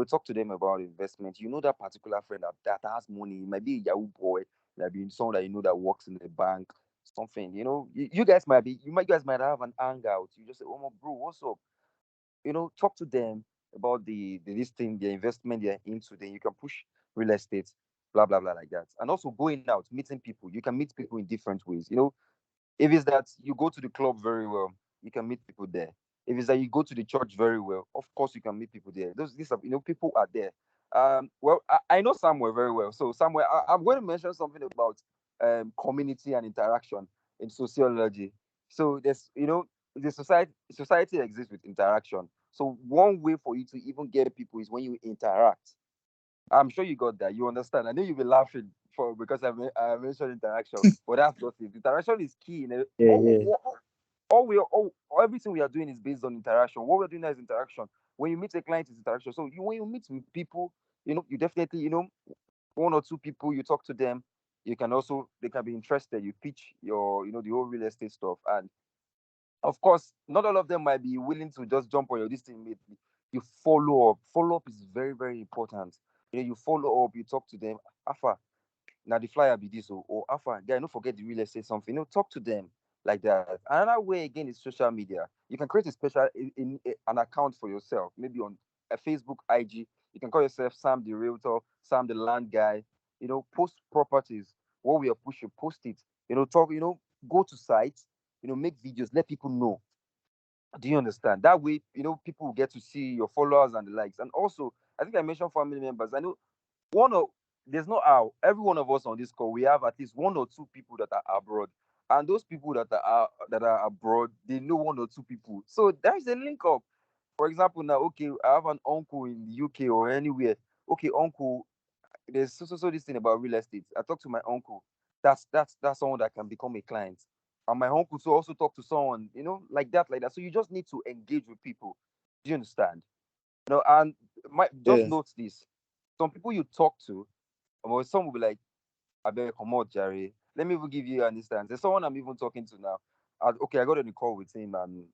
Speaker 3: Talk to them about investment. That particular friend that has money. It might be a Yahoo boy, it might be someone that that works in the bank, something. You guys might be. You guys might have an hangout. You just say, "Oh, my bro, what's up?" Talk to them about this thing, the investment they're into. Then you can push real estate, blah blah blah, like that. And also going out, meeting people. You can meet people in different ways. If it's that you go to the club very well, you can meet people there. If it's that you go to the church very well, of course you can meet people there. These are, people are there. Well, I know Samuel very well. So Samuel, I'm going to mention something about community and interaction in sociology. So there's, the society exists with interaction. So one way for you to even get people is when you interact. I'm sure you got that. You understand. I know you'll be laughing because I mentioned interaction, but that's just it. Interaction is key.
Speaker 6: Yeah, yeah.
Speaker 3: all everything we are doing is based on interaction. What we're doing now is interaction. When you meet a client, it's interaction. So when you meet with people, you definitely, one or two people, you talk to them. You can also, they can be interested. You pitch your, the whole real estate stuff, and of course, not all of them might be willing to just jump on your this thing immediately. You follow up. Follow up is very, very important. You follow up, you talk to them. Alpha, now the flyer be this, or Alpha, guy, don't forget the real estate something. Talk to them like that. Another way again is social media. You can create a special an account for yourself, maybe on a Facebook, IG. You can call yourself Sam the Realtor, Sam the Land Guy. Post properties. What we are pushing, post it. Talk. Go to sites. Make videos, let people know. Do you understand? That way, people will get to see your followers and the likes. And also, I think I mentioned family members. I know one of there's no how every one of us on this call, we have at least one or two people that are abroad. And those people that are abroad, they know one or two people. So there's a link up. For example, now, okay, I have an uncle in the UK or anywhere. Okay, uncle, there's so this thing about real estate. I talk to my uncle. That's someone that can become a client. And my uncle to also talk to someone, like that. So you just need to engage with people. Do you understand? And just
Speaker 9: Yeah.
Speaker 3: note this. Some people you talk to, or some will be like, I better come out, Jerry. Let me even give you an instance. There's someone I'm even talking to now. Okay, I got on the call with him and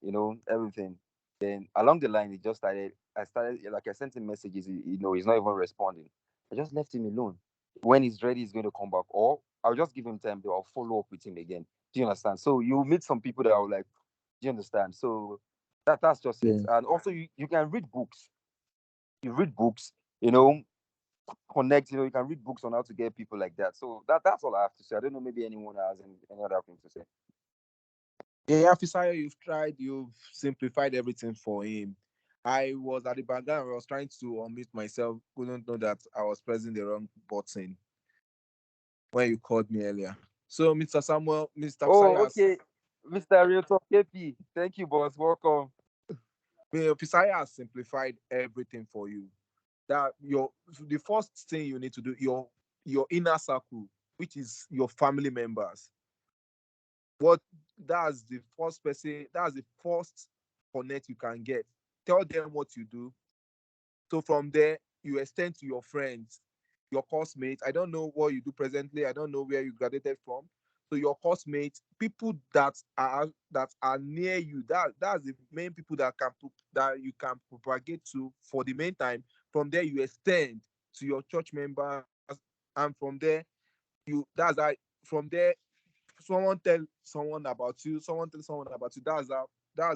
Speaker 3: everything. Then along the line, it just started. I started like I sent him messages. He's not even responding. I just left him alone. When he's ready, he's going to come back, or I'll just give him time. I'll follow up with him again. Do you understand? So you meet some people that are like, do you understand? So that's just it.
Speaker 9: Yeah.
Speaker 3: And also, you can read books. You read books. You know, connect. You can read books on how to get people like that. So that's all I have to say. I don't know. Maybe anyone has any other thing to say.
Speaker 10: Yeah, Fisaya, you've simplified everything for him. I was at the background, I was trying to unmute myself, couldn't know that I was pressing the wrong button when you called me earlier. So, Mr.
Speaker 3: Oh,
Speaker 10: Fisaya,
Speaker 3: okay, Mr. Realtor KP. Thank you, boss. Welcome.
Speaker 10: Fisaya has simplified everything for you. That the first thing you need to do, your inner circle, which is your family members. What that's the first person, that's the first connect you can get. Tell them what you do. So from there, you extend to your friends, your course mates. I don't know what you do presently. I don't know where you graduated from. So your course mates, people that are near you. That's the main people that you can propagate to for the main time. From there, you extend to your church members, and from there, from there, someone tell someone about you. Someone tell someone about you. That's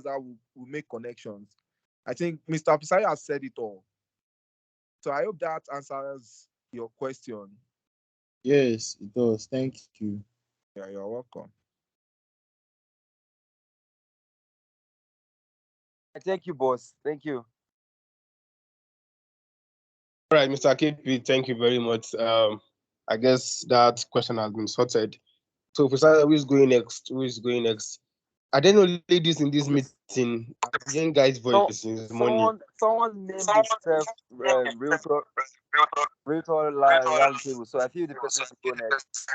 Speaker 10: how we make connections. I think Mr. Pisaya has said it all. So I hope that answers your question.
Speaker 9: Yes, it does. Thank you.
Speaker 10: Yeah, you're welcome.
Speaker 3: Thank you, boss. Thank you.
Speaker 1: All right, Mr. KP, thank you very much. I guess that question has been sorted. So, Fisaya, who is going next? Who is going next? Are there no ladies in this meeting? I'm hearing guys'
Speaker 3: So
Speaker 1: voice since morning.
Speaker 3: someone named himself realtor roundtable. So I feel the person should go next.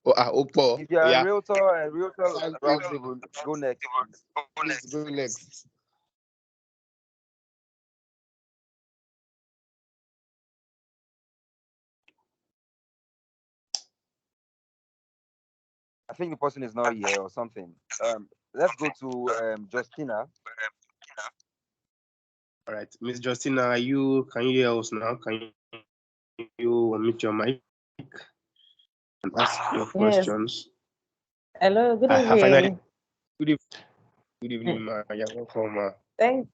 Speaker 1: Oh, Opo.
Speaker 3: If you're a
Speaker 1: Yeah.
Speaker 3: realtor and realtor roundtable, go next, please.
Speaker 1: Please go next.
Speaker 3: I think the person is not here or something. Let's go to Justina.
Speaker 1: All right, Miss Justina, can you hear us now? Can you unmute your mic and ask your
Speaker 11: Yes.
Speaker 1: questions?
Speaker 11: Hello, good
Speaker 1: Finally,
Speaker 11: evening.
Speaker 1: good evening, ma. You're welcome, ma.
Speaker 11: Thank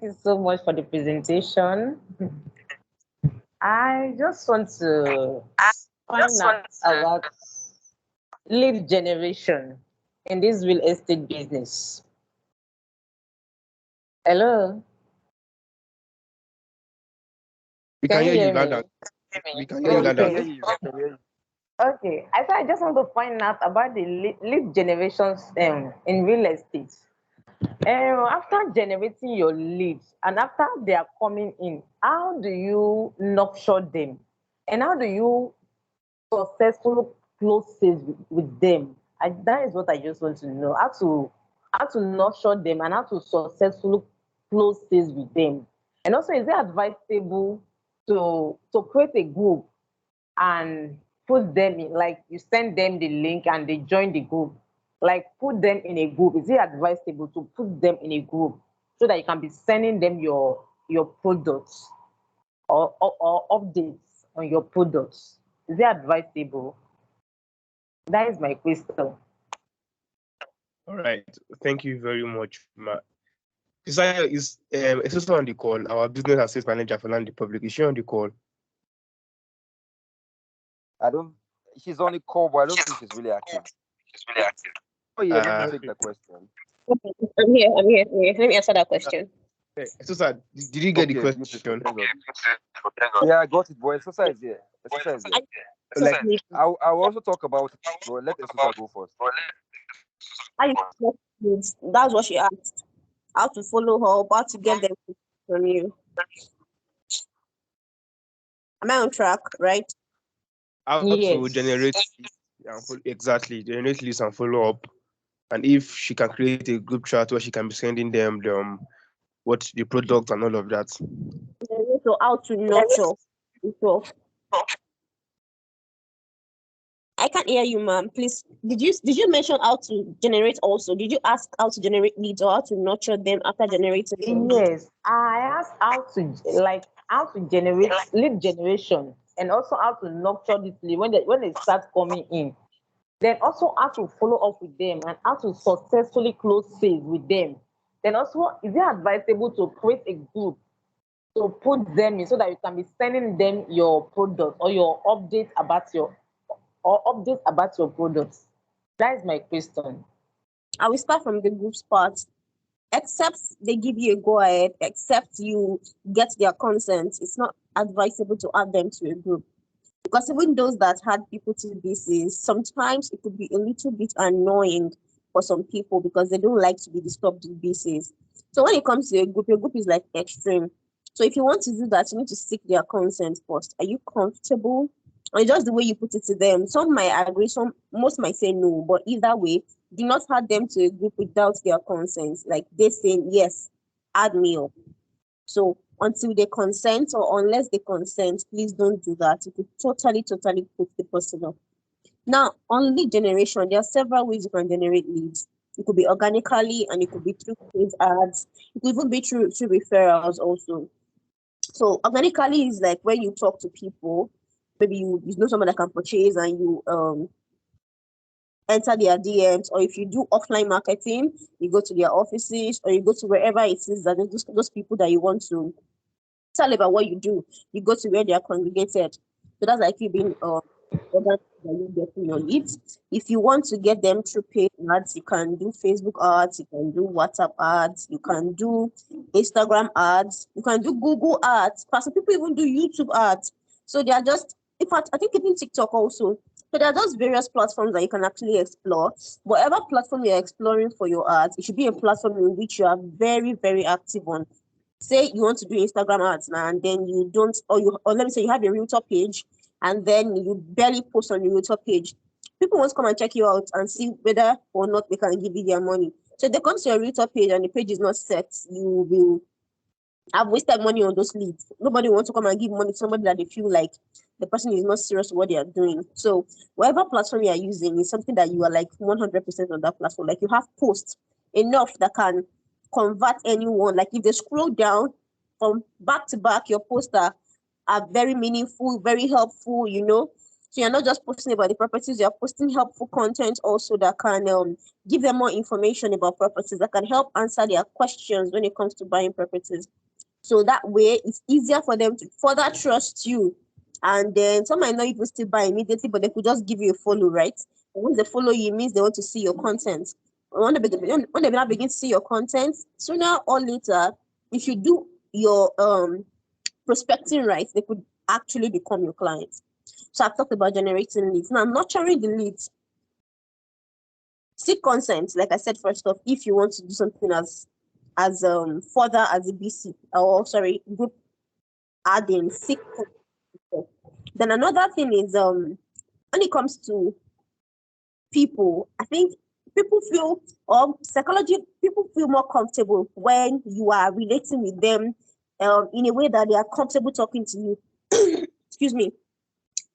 Speaker 11: you so much for the presentation. I just want to find out about lead generation in this real estate business. Hello,
Speaker 1: We
Speaker 11: can
Speaker 1: can
Speaker 11: you
Speaker 1: hear you
Speaker 11: hear
Speaker 1: loud
Speaker 11: me?
Speaker 1: and we can hear you
Speaker 3: Yeah, we
Speaker 1: loud
Speaker 3: can
Speaker 1: and
Speaker 3: hear
Speaker 11: Okay.
Speaker 3: you. We can hear you.
Speaker 11: Okay. I thought I just want to find out about the lead generations in real estate. After generating your leads and after they are coming in, how do you nurture them? And how do you successfully close sales with them? That is what I just want to know. How to nurture them and how to successfully close sales with them. And also, is it advisable to create a group and put them in, like you send them the link and they join the group, like put them in a group? Is it advisable to put them in a group so that you can be sending them your products or updates on your products? Is it advisable? That is my question.
Speaker 1: All right. Thank you very much, Ma. Desire is also on the call. Our business assist manager for Land Republic. Is she on the call?
Speaker 3: I don't. She's on the call, but I don't think she's really active. Oh yeah, let me take
Speaker 1: Okay.
Speaker 3: the question.
Speaker 12: Okay, I'm here. I'm here. I'm here. Let me answer that question.
Speaker 1: Susan, did you get the
Speaker 3: Okay, beautiful.
Speaker 1: question?
Speaker 3: Thank God. Yeah, I got it, boy. Esosa is here. Esosa is
Speaker 12: I
Speaker 3: here. Like, I will also talk about it, but let Esosa go first.
Speaker 12: I that's what she asked. How to follow her up, how to get them from you. Am I on track, right?
Speaker 1: How to
Speaker 11: Yes.
Speaker 1: generate leads and exactly generate leads and follow up, and if she can create a group chat where she can be sending them what the product and all of that.
Speaker 12: So how to nurture. So I can't hear you, ma'am. Please, did you mention how to generate also? Did you ask how to generate leads or how to nurture them after generating them?
Speaker 11: Yes, I asked how to generate lead generation, and also how to nurture this lead when they start coming in. Then also how to follow up with them and how to successfully close sales with them. Then also, is it advisable to create a group to put them in so that you can be sending them your product or your updates about your products? That is my question.
Speaker 12: I will start from the groups part. Except they give you a go ahead, except you get their consent, it's not advisable to add them to a group. Because even those that had people to bases, sometimes it could be a little bit annoying for some people because they don't like to be disturbed with bases. So when it comes to a group is like extreme. So if you want to do that, you need to seek their consent first. Are you comfortable? Or just the way you put it to them. Some might agree, some most might say no, but either way, do not add them to a group without their consent. Like they say, yes, add me up. So until they consent or unless they consent, please don't do that. It could totally put the person off. Now, on lead generation, there are several ways you can generate leads. It could be organically and it could be through paid ads. It could even be through referrals also. So organically is like when you talk to people, maybe you know someone that can purchase and you enter their DMs, or if you do offline marketing, you go to their offices or you go to wherever it is that those people that you want to tell about what you do. You go to where they are congregated. So that's like you being organic that you getting your leads. If you want to get them through paid ads, you can do Facebook ads, you can do WhatsApp ads, you can do Instagram ads, you can do Google ads. But some people even do YouTube ads. So they are just, in fact, I think even TikTok also. So there are those various platforms that you can actually explore. Whatever platform you're exploring for your ads, it should be a platform in which you are very active on. Say you want to do Instagram ads now, and then you don't, or let me say you have a realtor page, and then you barely post on your realtor page. People want to come and check you out and see whether or not they can give you their money. So if they come to your realtor page and the page is not set, you will have wasted money on those leads. Nobody wants to come and give money to somebody that they feel like the person is not serious with what they are doing. So whatever platform you are using is something that you are like 100% on that platform. Like you have posts enough that can convert anyone. Like if they scroll down from back to back, your posts are very meaningful, very helpful, you know. So you're not just posting about the properties, you're posting helpful content also that can give them more information about properties, that can help answer their questions when it comes to buying properties. So that way, it's easier for them to further trust you. And then some might not even still buy immediately, but they could just give you a follow, right? And once they follow you, it means they want to see your content. When they now begin to see your content, sooner or later, if you do your prospecting right, they could actually become your clients. So I've talked about generating leads. Now, nurturing the leads. Seek consent, like I said, first off, if you want to do something as further as a BC, or sorry, group adding, seek consent. Then another thing is when it comes to people, I think people feel, or psychology, people feel more comfortable when you are relating with them in a way that they are comfortable talking to you. Excuse me.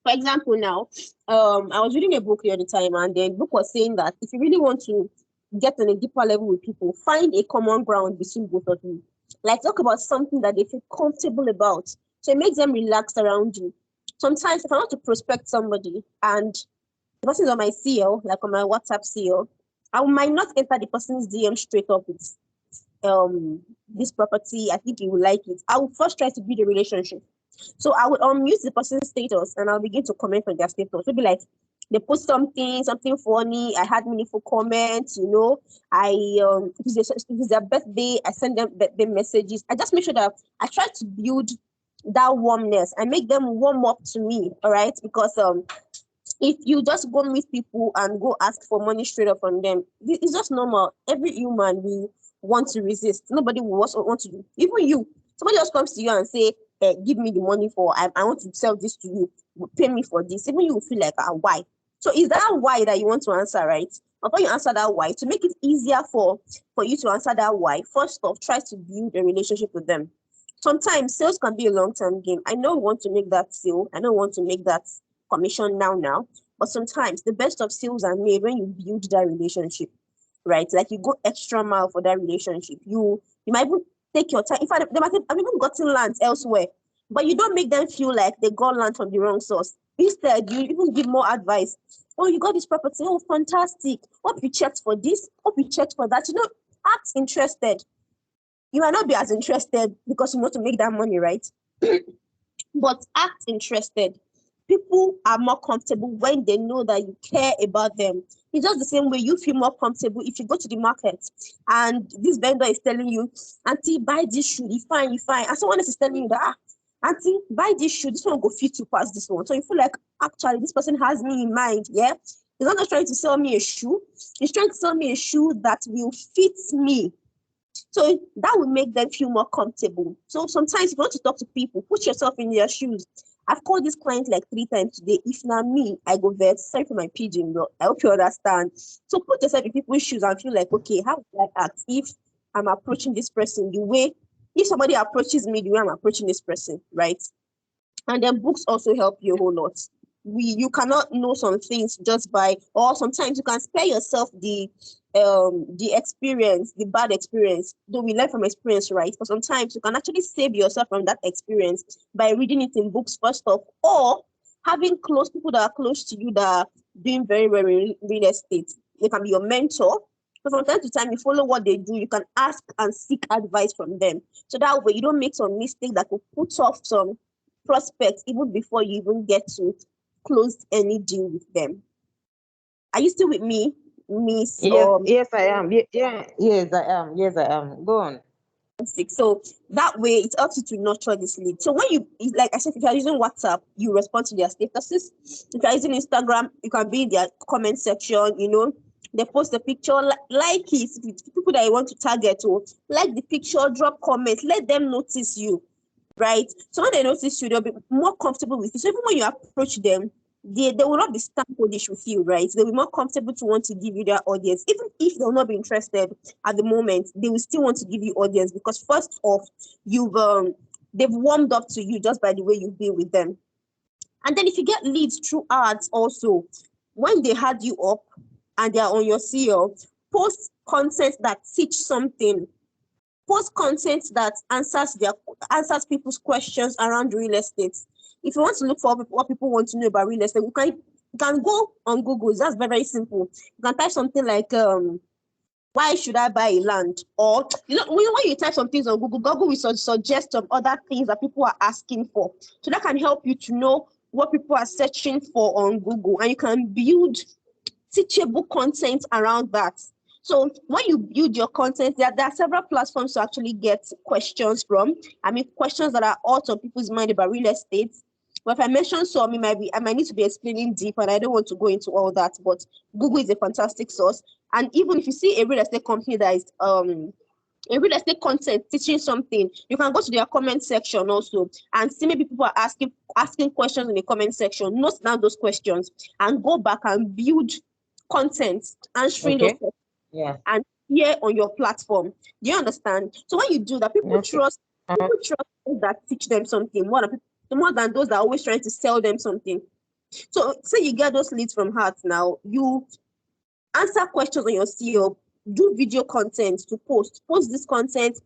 Speaker 12: For example, now, I was reading a book the other time, and the book was saying that if you really want to get on a deeper level with people, find a common ground between both of you. Like, talk about something that they feel comfortable about. So it makes them relax around you. Sometimes, if I want to prospect somebody and the person is on my CL, like on my WhatsApp CL, I might not enter the person's DM straight up with this property. I think you will like it. I will first try to build a relationship. So I would unmute the person's status and I'll begin to comment on their status. It'll be like they post something funny. I had meaningful comments, you know. If it's their birthday, I send them birthday messages. I just make sure that I try to build that warmness and make them warm up to me. All right, because if you just go meet people and go ask for money straight up from them, it's just normal. Every human will want to resist. Nobody will also want to do. Even you, somebody else comes to you and say, give me the money for, I want to sell this to you, pay me for this. Even you will feel like, why? So is that why that you want to answer, right? Before you answer that why, to make it easier for you to answer that why, first off, try to build a relationship with them. Sometimes sales can be a long-term game. I know we want to make that sale. I know we want to make that commission now. But sometimes the best of sales are made when you build that relationship, right? Like you go extra mile for that relationship. You might even take your time. In fact, they might have even gotten land elsewhere, but you don't make them feel like they got land from the wrong source. Instead, you even give more advice. Oh, you got this property. Oh, fantastic. Hope you checked for this. Hope you checked for that. You know, act interested. You might not be as interested because you want to make that money, right? But act interested. People are more comfortable when they know that you care about them. It's just the same way you feel more comfortable if you go to the market and this vendor is telling you, Auntie, buy this shoe, you fine. And someone else is telling you that, Auntie, buy this shoe, this one will go fit you past this one. So you feel like, actually, this person has me in mind, yeah? He's not just trying to sell me a shoe. He's trying to sell me a shoe that will fit me. So that will make them feel more comfortable. So sometimes if you want to talk to people, put yourself in their shoes. I've called this client like 3 times today. If not me, I go vet. Sorry for my pigeon, but I hope you understand. So put yourself in people's shoes and feel like, okay, how would I act if I'm approaching this person the way, if somebody approaches me the way I'm approaching this person, right? And then books also help you a whole lot. You cannot know some things just by, or sometimes you can spare yourself the experience, the bad experience. Though we learn from experience, right? But sometimes you can actually save yourself from that experience by reading it in books first off, or having close people that are close to you that are doing very, very real estate. They can be your mentor. So from time to time, you follow what they do. You can ask and seek advice from them. So that way, you don't make some mistake that could put off some prospects even before you even get to close any deal with them. Are you still with me, Miss?
Speaker 11: Yes, I am. Yes, I am. Yes, I am. Go on.
Speaker 12: So that way it helps you to nurture this lead. So when you, like I said, if you're using WhatsApp, you respond to their statuses. If you're using Instagram, you can be in their comment section, you know. They post a picture, like it. People that you want to target, or like the picture, drop comments, let them notice you, right? So when they notice you, they'll be more comfortable with you. So even when you approach them, they will not be stampolish with you, right? They'll be more comfortable to want to give you their audience. Even if they'll not be interested at the moment, they will still want to give you audience because first off, they've warmed up to you just by the way you've been with them. And then if you get leads through ads also, when they had you up and they're on your CEO, post content that teach something. Post content that answers people's questions around real estate. If you want to look for what people want to know about real estate, you can go on Google. That's very, very simple. You can type something like why should I buy a land? Or when you type some things on Google will suggest some other things that people are asking for. So that can help you to know what people are searching for on Google, and you can build teachable content around that. So when you build your content, there are several platforms to actually get questions from. I mean, questions that are out of people's mind about real estate. But if I mention some, I might need to be explaining deep, and I don't want to go into all that. But Google is a fantastic source. And even if you see a real estate company that is a real estate content teaching something, you can go to their comment section also and see maybe people are asking questions in the comment section. Note down those questions and go back and build content, answering those
Speaker 11: Okay.
Speaker 12: questions,
Speaker 11: Yeah.
Speaker 12: and here on your platform. Do you understand? So when you do that, people
Speaker 11: Okay.
Speaker 12: trust those that teach them something more than those that are always trying to sell them something. So say you get those leads from Heart now, you answer questions on your CEO, do video content to post this content,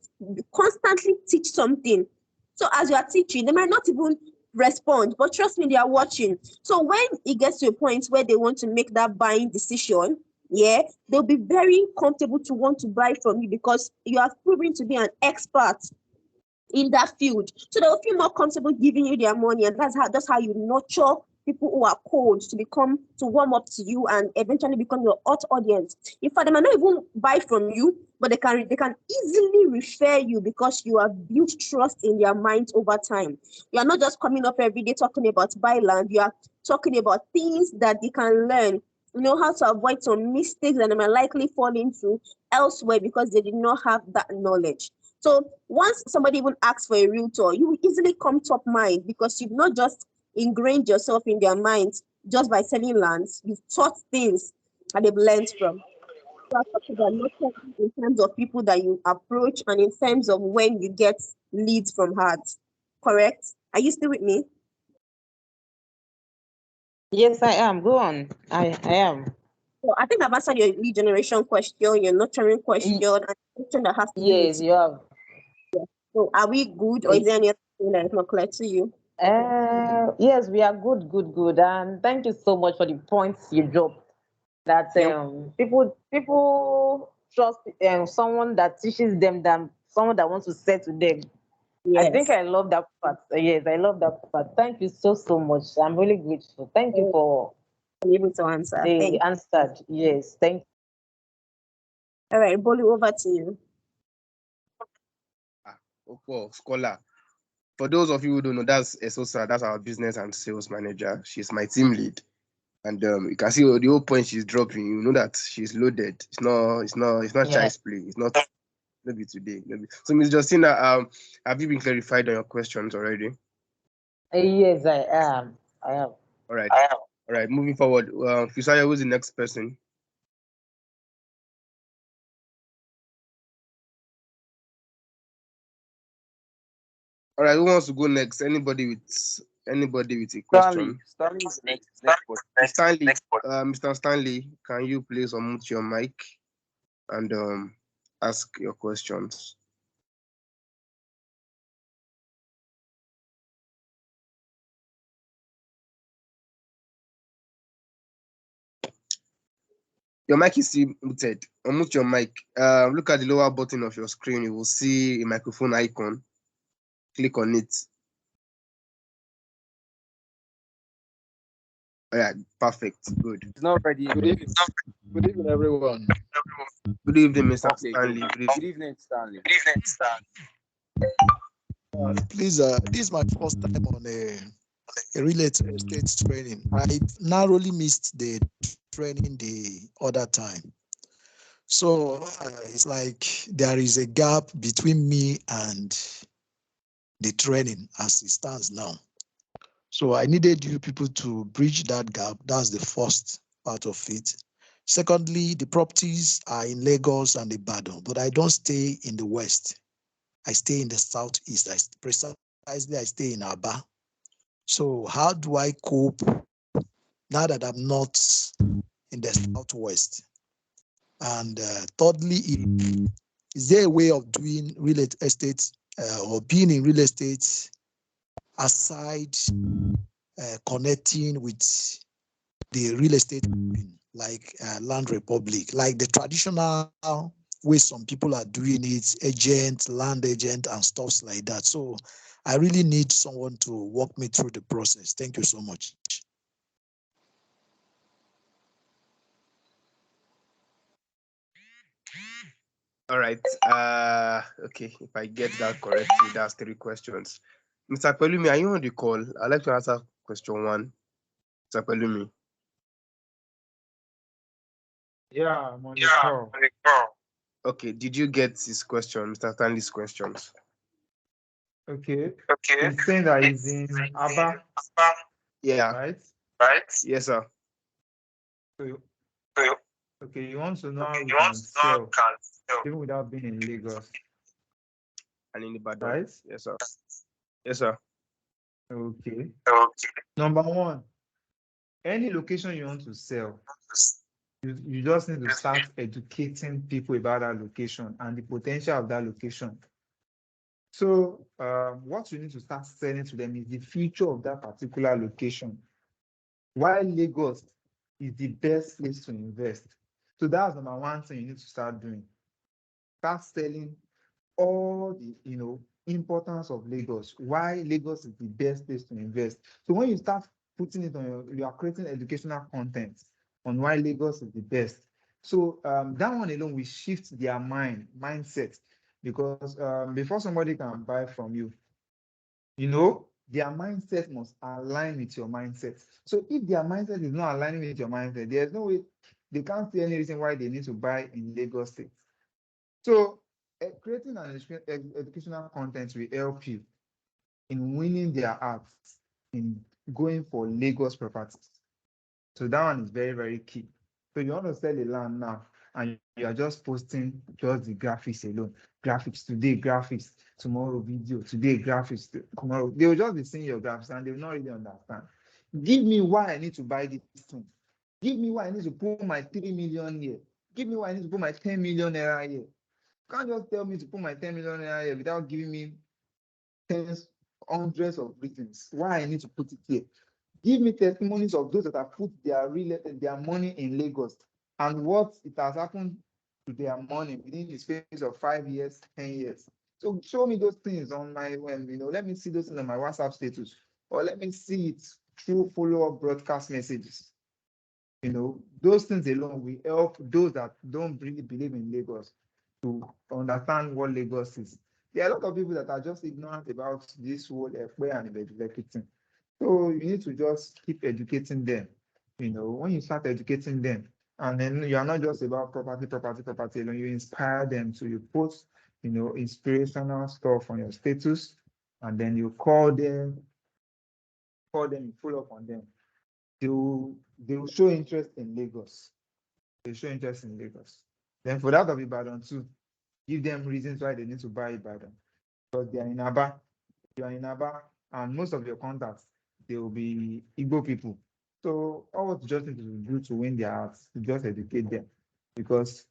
Speaker 12: constantly teach something. So as you are teaching, they might not even respond, but trust me, they are watching. So when it gets to a point where they want to make that buying decision, yeah, they'll be very comfortable to want to buy from you because you have proven to be an expert in that field. So they'll feel more comfortable giving you their money. And that's how you nurture people who are cold to warm up to you and eventually become your hot audience. In fact, they might not even buy from you, but they can easily refer you because you have built trust in their minds over time. You are not just coming up every day talking about buy land, you are talking about things that they can learn. You know how to avoid some mistakes that they might likely fall into elsewhere because they did not have that knowledge. So once somebody even asks for a realtor, you will easily come top mind because you've not just ingrained yourself in their minds just by selling lands. You've taught things that they've learned from. So not in terms of people that you approach and in terms of when you get leads from Heart. Correct? Are you still with me?
Speaker 11: Yes, I am. Go on. I am.
Speaker 12: So I think I've answered your lead generation question, your nurturing question, and question that has to do
Speaker 11: Yes,
Speaker 12: with.
Speaker 11: you have.
Speaker 12: So are we good, or is there anything that is not clear to you?
Speaker 11: Yes, we are good, good, good. And thank you so much for the points you dropped. That people trust someone that teaches them than someone that wants to say to them. I think
Speaker 12: Yes.
Speaker 11: I love that part. Yes, I love that part. Thank you so much. I'm really grateful. Thank you for
Speaker 12: I'm able to answer.
Speaker 11: the
Speaker 12: Thank you.
Speaker 11: answer. Yes, thank you.
Speaker 12: All right, Bolu, over to you.
Speaker 1: Scholar. For those of you who don't know, that's Esosa. That's our business and sales manager. She's my team lead, and you can see the whole point she's dropping. You know that she's loaded. It's not child's play. It's not. Maybe today. Maybe. So, Ms. Justina, have you been clarified on your questions already?
Speaker 11: Yes, I am. I am.
Speaker 1: All right. All right. Moving forward, Fisaya, who's the next person? All right. Who wants to go next? Anybody with a question?
Speaker 3: Stanley is the next person.
Speaker 1: Stanley, Mr. Stanley, can you please unmute your mic and ask your questions? Your mic is still muted. Unmute your mic. Look at the lower button of your screen. You will see a microphone icon. Click on it. All right, perfect. Good.
Speaker 3: It's not ready.
Speaker 13: Good evening. Good evening, everyone.
Speaker 1: Good evening, Mr.
Speaker 3: Okay,
Speaker 1: Stanley.
Speaker 3: good evening, Stanley.
Speaker 13: Please, this is my first time on a real estate training. I narrowly missed the training the other time. So it's like there is a gap between me and the training as it stands now. So I needed you people to bridge that gap. That's the first part of it. Secondly, the properties are in Lagos and Ibadan, but I don't stay in the West. I stay in the Southeast. Precisely, I stay in Aba. So how do I cope now that I'm not in the Southwest? And thirdly, is there a way of doing real estate or being in real estate aside connecting with the real estate like Land Republic, like the traditional way some people are doing it, agent, land agent, and stuff like that. So I really need someone to walk me through the process. Thank you so much.
Speaker 1: All right. Okay. If I get that correctly, that's 3 questions. Mr. Pelumi, are you on the call? I'd like to answer question 1. Mr. Pelumi.
Speaker 5: Yeah, I'm on the call.
Speaker 1: Okay. Did you get his question, Mr. Stanley's questions?
Speaker 5: Okay. He's saying that he's in Aba,
Speaker 1: Yeah.
Speaker 5: right?
Speaker 1: Yes, sir.
Speaker 5: So Okay, you want to know how we can sell even without being in Lagos,
Speaker 1: And in Ibadan.
Speaker 5: right?
Speaker 1: Yes, sir. Yes, sir.
Speaker 5: Okay. Number one, any location you want to sell, you just need to start educating people about that location and the potential of that location. So what you need to start selling to them is the future of that particular location. Why Lagos is the best place to invest. So that's number one thing you need to start doing. Start selling all the importance of Lagos, why Lagos is the best place to invest. So when you start putting it on you are creating educational content on why Lagos is the best. So that one alone will shift their mindset, because before somebody can buy from you, their mindset must align with your mindset. So if their mindset is not aligning with your mindset, there's no way they can't see any reason why they need to buy in Lagos State. So creating an educational content will help you in winning their hearts in going for Lagos properties. So that one is very, very key. So you want to sell a land now, and you are just posting just the graphics alone. Graphics today, graphics tomorrow, video today, graphics tomorrow. They will just be seeing your graphics and they will not really understand. Give me why I need to buy this thing. Give me why I need to put my 3 million here. Give me why I need to put my 10 million naira here. You can't just tell me to put my 10 million naira here without giving me tens, hundreds of reasons why I need to put it here. Give me testimonies of those that have put their money in Lagos and what it has happened to their money within the space of 5 years, 10 years. So show me those things on my let me see those things on my WhatsApp status, or let me see it through follow-up broadcast messages. Those things alone will help those that don't really believe in Lagos to understand what Lagos is. There are a lot of people that are just ignorant about this whole Ekpe and everything. So you need to just keep educating them. When you start educating them, and then you are not just about property alone, you inspire them. So you post, inspirational stuff on your status, and then you call them, you follow up on them. They will show interest in Lagos. They show interest in Lagos. Then for that of Ibadan too, give them reasons why they need to buy Ibadan. Because they are in Aba, you are in Aba, and most of your contacts, they will be Igbo people. So all what you just need to do to win their hearts, to just educate them. Because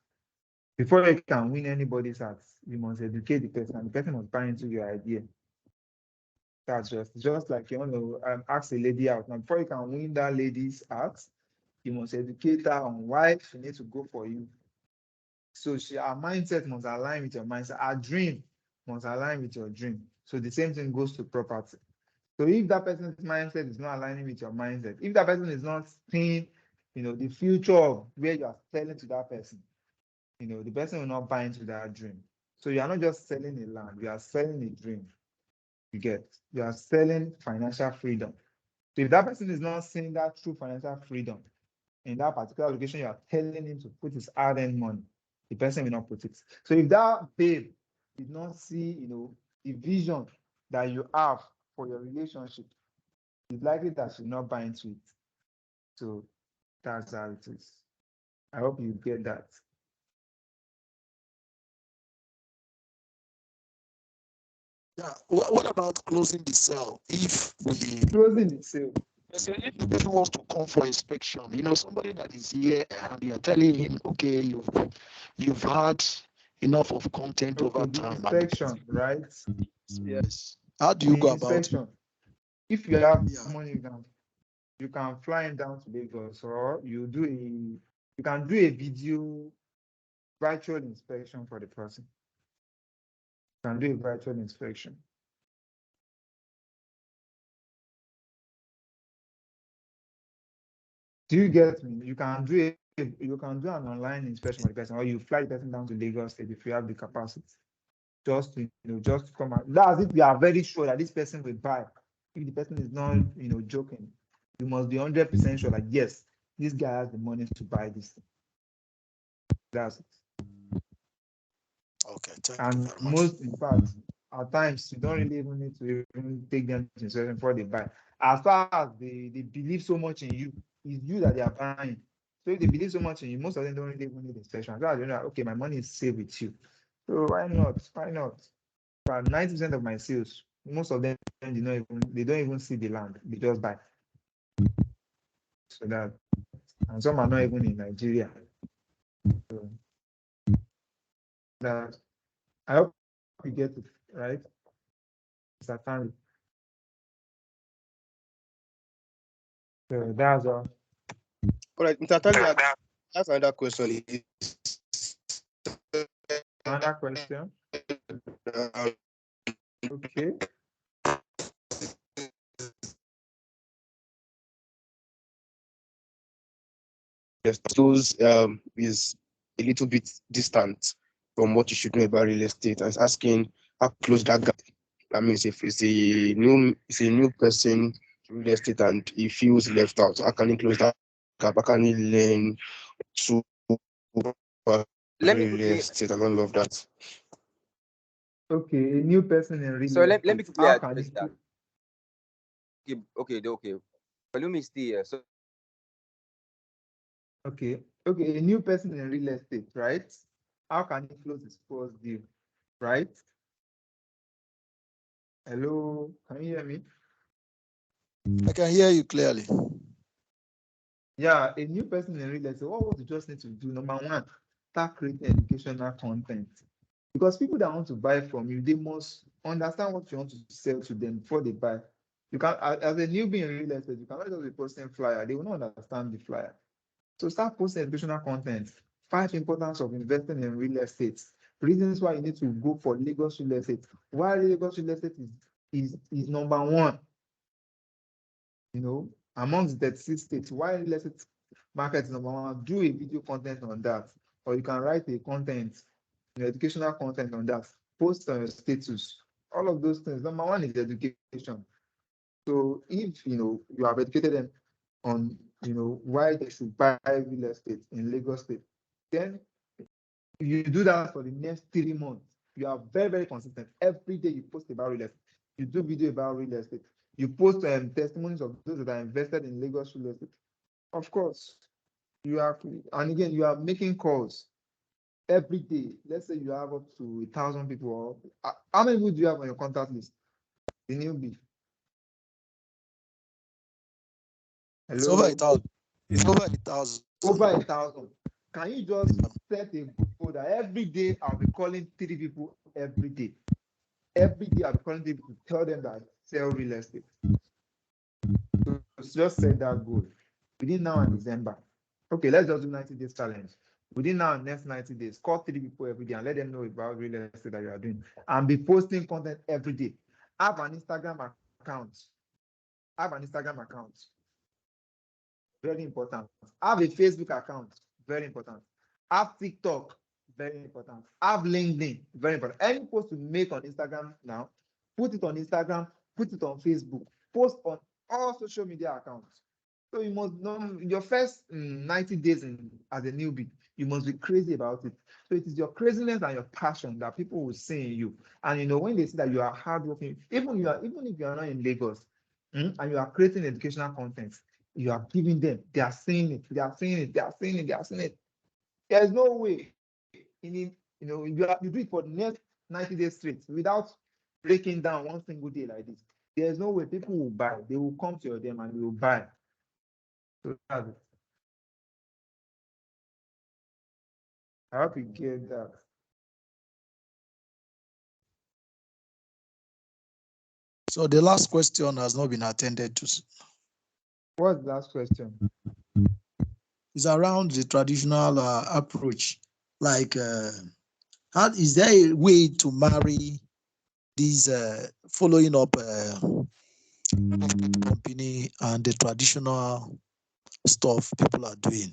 Speaker 5: before you can win anybody's hearts, you must educate the person, and the person must buy into your idea. That's just like you want to ask a lady out. Now, before you can win that lady's heart, you must educate her on why she needs to go for you. So her mindset must align with your mindset. Her dream must align with your dream. So the same thing goes to property. So if that person's mindset is not aligning with your mindset, if that person is not seeing, the future of where you are selling to that person, the person will not buy into that dream. So you are not just selling a land, you are selling a dream. You are selling financial freedom. So if that person is not seeing that true financial freedom in that particular location, you are telling him to put his hard-earned money, the person will not put it. So if that babe did not see, the vision that you have for your relationship, it's likely that she'll not buy into it. So that's how it is. I hope you get that.
Speaker 13: Yeah. What about closing the sale? If we
Speaker 5: Closing the sale.
Speaker 13: Let's say if the person wants to come for inspection, somebody that is here and you're telling him, okay, you've had enough of content over
Speaker 5: Okay, the
Speaker 13: time.
Speaker 5: inspection, right?
Speaker 13: Yes. How do you
Speaker 5: The
Speaker 13: go about it?
Speaker 5: inspection. If you have
Speaker 13: Yeah.
Speaker 5: money, you can fly him down to Lagos, or you can do a video virtual inspection for the person. You can do a virtual inspection. Do you get me? You can do an online inspection for the person, or you fly the person down to Lagos State if you have the capacity. Just to come out. That's if you are very sure that this person will buy. If the person is not joking, you must be 100% sure that yes, this guy has the money to buy this. That's it.
Speaker 13: Okay, thank you
Speaker 5: And
Speaker 13: very much.
Speaker 5: most, in fact, at times you don't really even need to even take them to inspection before they buy. As far as they believe so much in you, it's you that they are buying. So if they believe so much in you, most of them don't really even need inspection. So I don't know, okay, my money is safe with you. So why not? Why not? But 90% of my sales, most of them they don't even see the land. They just buy. So that, and some are not even in Nigeria. So that, I hope you get it, right? Mr. Stanley. So that's all.
Speaker 1: All right, Mr. Tali, that's another question.
Speaker 5: Another question. Okay.
Speaker 1: Those is a little bit distant from what you should know about real estate. I was asking how close that gap. I mean, if it's a new person to real estate and he feels left out, how can he close that gap? How can he learn to
Speaker 3: Let me
Speaker 1: real
Speaker 3: quickly.
Speaker 1: estate and all of that?
Speaker 5: Okay, a new person in real
Speaker 3: So let me
Speaker 5: estate.
Speaker 3: quickly
Speaker 5: How can
Speaker 3: address
Speaker 5: he?
Speaker 3: that. Okay. Let me stay here. So
Speaker 5: Okay, a new person in real estate, right? How can he close his first deal, right? Hello, can you hear me?
Speaker 13: I can hear you clearly.
Speaker 5: Yeah, a new person in real estate, what would you just need to do? Number one, start creating educational content. Because people that want to buy from you, they must understand what you want to sell to them before they buy. You can, as a newbie in real estate, you cannot just be posting flyer. They will not understand the flyer. So start posting educational content. 5 importance of investing in real estate. Reasons why you need to go for Lagos real estate. Why Lagos real estate is number one, amongst the 36 states. Why real estate market is number one. Do a video content on that. Or you can write a content, educational content on that. Post on your status. All of those things. Number one is education. So if you have educated them on why they should buy real estate in Lagos State, then you do that for the next 3 months. You are very, very consistent. Every day you post about real estate. You do video about real estate. You post testimonies of those that are invested in Lagos real estate. Of course, you are, and again, you are making calls every day. Let's say you have up to 1,000 people. Or, how many people do you have on your contact list? The newbie.
Speaker 13: It's over
Speaker 5: Hello?
Speaker 13: 1,000. It's over 1,000.
Speaker 5: Over 1,000. Can you just set a goal that every day I'll be calling 3 people every day? Every day I'll be calling 3 people to tell them that I sell real estate. So just set that goal within now and December. Okay, let's just do 90 days challenge. Within now and next 90 days, call 3 people every day and let them know about real estate that you are doing. And be posting content every day. Have an Instagram account. Very important. Have a Facebook account, very important. Have TikTok, very important. Have LinkedIn, very important. Any post you make on Instagram now, put it on Instagram, put it on Facebook, post on all social media accounts. So you must know your first 90 days as a newbie, you must be crazy about it. So it is your craziness and your passion that people will see in you. And when they see that you are hardworking, even if you are not in Lagos, and you are creating educational content, you are giving them, they are seeing it. There's no way you do it for the next 90 days straight without breaking down one single day like this. There's no way people will buy. They will come to your DM and they will buy. So that's it. I hope you get that.
Speaker 13: So the last question has not been attended to.
Speaker 5: What's the last question?
Speaker 13: It's around the traditional approach. Like, how is there a way to marry these following up company and the traditional stuff people are doing?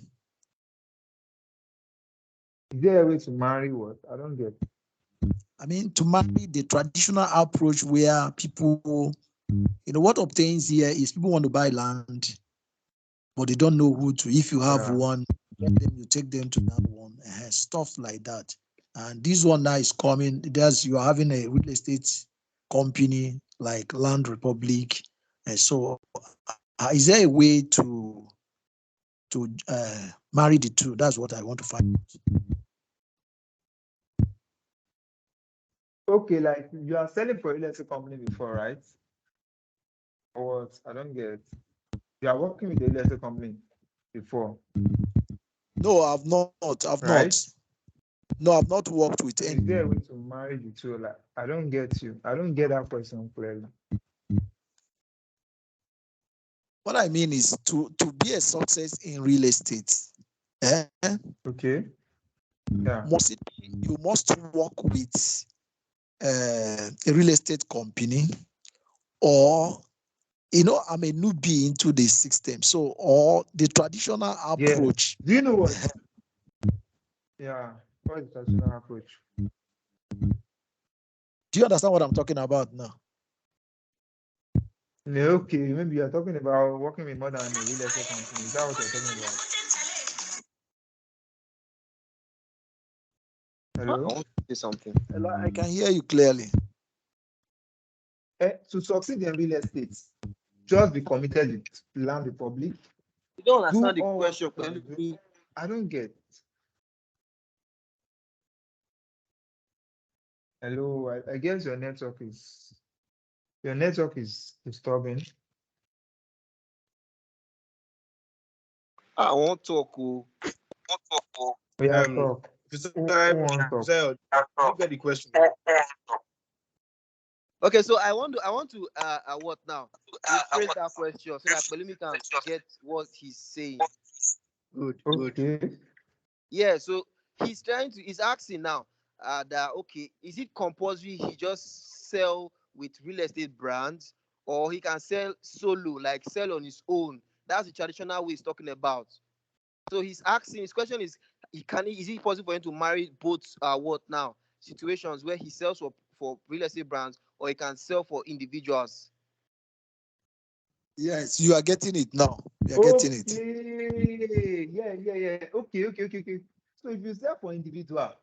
Speaker 5: Is there a way to marry what? I don't get.
Speaker 13: I mean, to marry the traditional approach where people, what obtains here is people want to buy land, but they don't know who to. If you have one, you take them to that one, stuff like that. And this one now is coming. You are having a real estate company like Land Republic, and so is there a way to to marry the two. That's what I want to find out.
Speaker 5: Okay, like you are selling for a real estate company before, right? Or what? I don't get. You are working with a real estate company before,
Speaker 13: No, I've not. I've
Speaker 5: right?
Speaker 13: not. No, I've not worked with
Speaker 5: So
Speaker 13: any.
Speaker 5: is there a way to marry the two? Like, I don't get you. I don't get that question clearly.
Speaker 13: What I mean is to be a success in real estate.
Speaker 5: Okay. Yeah.
Speaker 13: You must work with a real estate company, or I'm a newbie into the system. So, or the traditional
Speaker 5: Yes.
Speaker 13: approach.
Speaker 5: Do you know what? Yeah. What is the traditional approach?
Speaker 13: Do you understand what I'm talking about now?
Speaker 5: Yeah, okay, maybe you're talking about working with more than a real estate company. Is that what you're talking about?
Speaker 2: I
Speaker 5: Hello?
Speaker 2: want to say something.
Speaker 13: Hello, I can hear you clearly.
Speaker 5: To succeed in real estate, just be committed with land republic.
Speaker 2: You don't
Speaker 5: Do
Speaker 2: understand the
Speaker 5: all what
Speaker 2: question,
Speaker 5: you can do. I don't get. Hello, I guess your network is disturbing.
Speaker 2: I won't talk.
Speaker 5: Yeah,
Speaker 4: Um,
Speaker 5: talk. Who wants talk?
Speaker 4: Giselle, you get the question.
Speaker 2: Okay, so I want to what now? Rephrase that question so that Pelumi can get what he's saying.
Speaker 4: Good.
Speaker 5: Okay.
Speaker 2: Yeah, so he's asking now that okay, is it compulsory he just sell with real estate brands, or he can sell solo, like sell on his own? That's the traditional way he's talking about. So he's asking, his question is, is it possible for him to marry both what now? Situations where he sells for real estate brands, or he can sell for individuals.
Speaker 13: Yes, you are getting it now. You are getting it.
Speaker 5: Okay. Yeah. Okay. So if you sell for individual,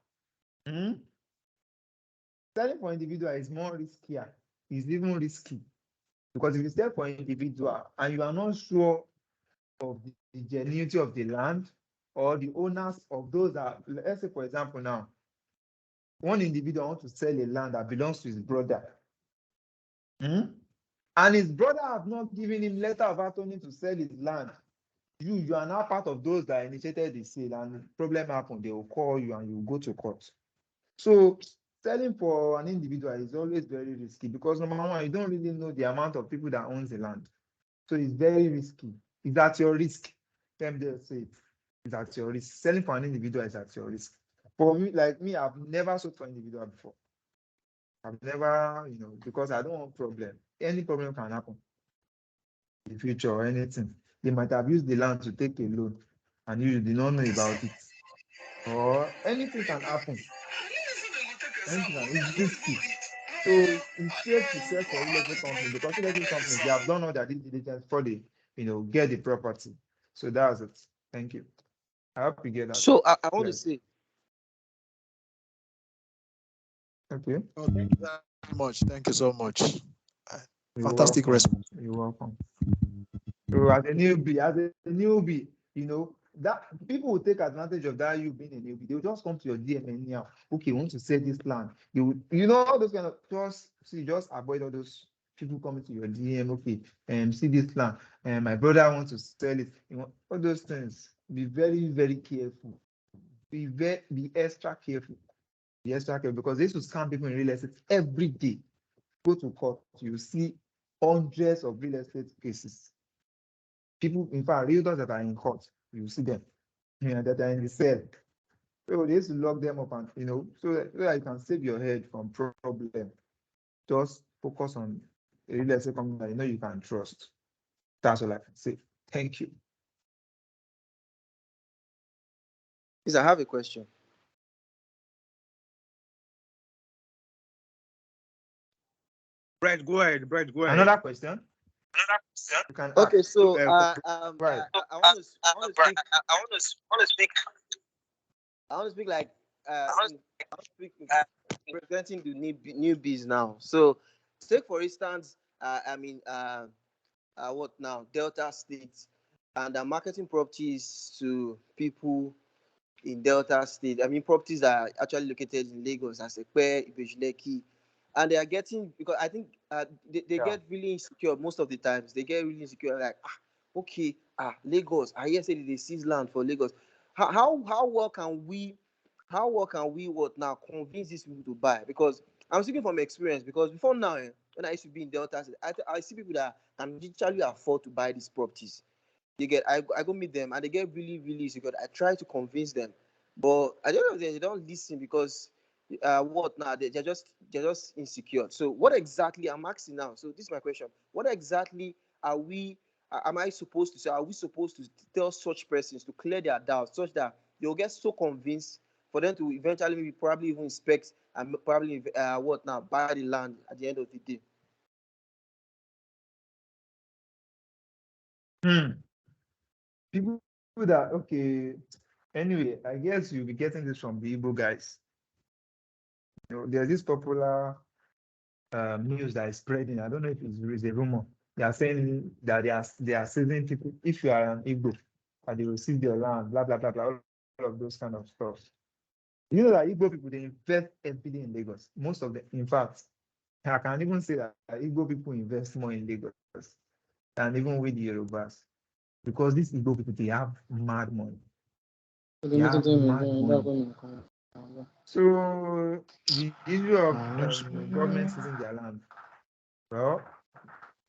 Speaker 5: selling for individual is more riskier. It's even risky. Because if you sell for individual and you are not sure of the genuinity of the land or the owners of those that, let's say for example now, one individual wants to sell a land that belongs to his brother. And his brother have not given him letter of attorney to sell his land. You are now part of those that initiated the sale, and problem happen, they will call you and you go to court. So selling for an individual is always very risky because number one, you don't really know the amount of people that owns the land. So it's very risky. It's at your risk. Them they say it's at your risk. Selling for an individual is at your risk. For me, like me, I've never sold for an individual before. I've never, because I don't want problem. Any problem can happen in the future or anything. They might have used the land to take a loan and you did not know about it. Or anything can happen. It's risky. So it's safe to sell for real estate company because real estate companies, they have done all their due diligence before they, get the property. So that's it. Thank you. I hope you get that.
Speaker 2: So I want to say.
Speaker 5: Okay.
Speaker 13: Oh, thank you very much. Thank you so much. Fantastic
Speaker 5: Welcome.
Speaker 13: response.
Speaker 5: You're welcome. So as a newbie, that people will take advantage of that you being a newbie. They will just come to your DM anyhow. Okay, want to sell this land. All those kind of just avoid all those people coming to your DM. Okay, see this land. And my brother wants to sell it. All those things. Be very, very careful. Be extra careful. Be extra careful because this will scam people in real estate every day. Go to court, you see hundreds of real estate cases. People, in fact, realtors that are in court, you see them, that are in the cell. So they used to lock them up and, so that you can save your head from problem. Just focus on a real estate company that you know you can trust. That's all I can say. Thank you.
Speaker 2: Please, I have a question.
Speaker 4: Brett, go ahead.
Speaker 5: Another question?
Speaker 2: Okay, so
Speaker 5: right.
Speaker 2: I want to speak. I want to speak like representing the newbies now. So take for instance, what now? Delta State. and I'm marketing properties to people in Delta State. I mean, properties that are actually located in Lagos, as Ekpe, Ibejuleki, and they are getting, because I think they get really insecure most of the times. They get really insecure, like, okay, Lagos. I hear say they seize land for Lagos. How well can we, what now convince these people to buy? Because I'm speaking from experience. Because before now, when I used to be in Delta State, I see people that can literally afford to buy these properties. You get, I go meet them and they get really, really insecure. I try to convince them, but I don't know, they don't listen because what now? They're just insecure. So what exactly I'm asking now? So this is my question. What exactly are we? Am I supposed to say? Are we supposed to tell such persons to clear their doubts, such that they'll get so convinced for them to eventually maybe probably even inspect and probably what now buy the land at the end of the day?
Speaker 5: People that, okay, anyway, I guess you'll be getting this from the Igbo guys. There's this popular news that is spreading. I don't know if it's a rumor. They are saying that they are seizing people. If you are an Igbo, and they will seize your land, blah blah blah blah, all of those kind of stuff. You know that Igbo people, they invest heavily in Lagos. Most of them, in fact, I can even say that Igbo people invest more in Lagos than even with the Yorubas, because these Igbo people, they have mad money. They have mad money. So the issue of government seizing their land, well,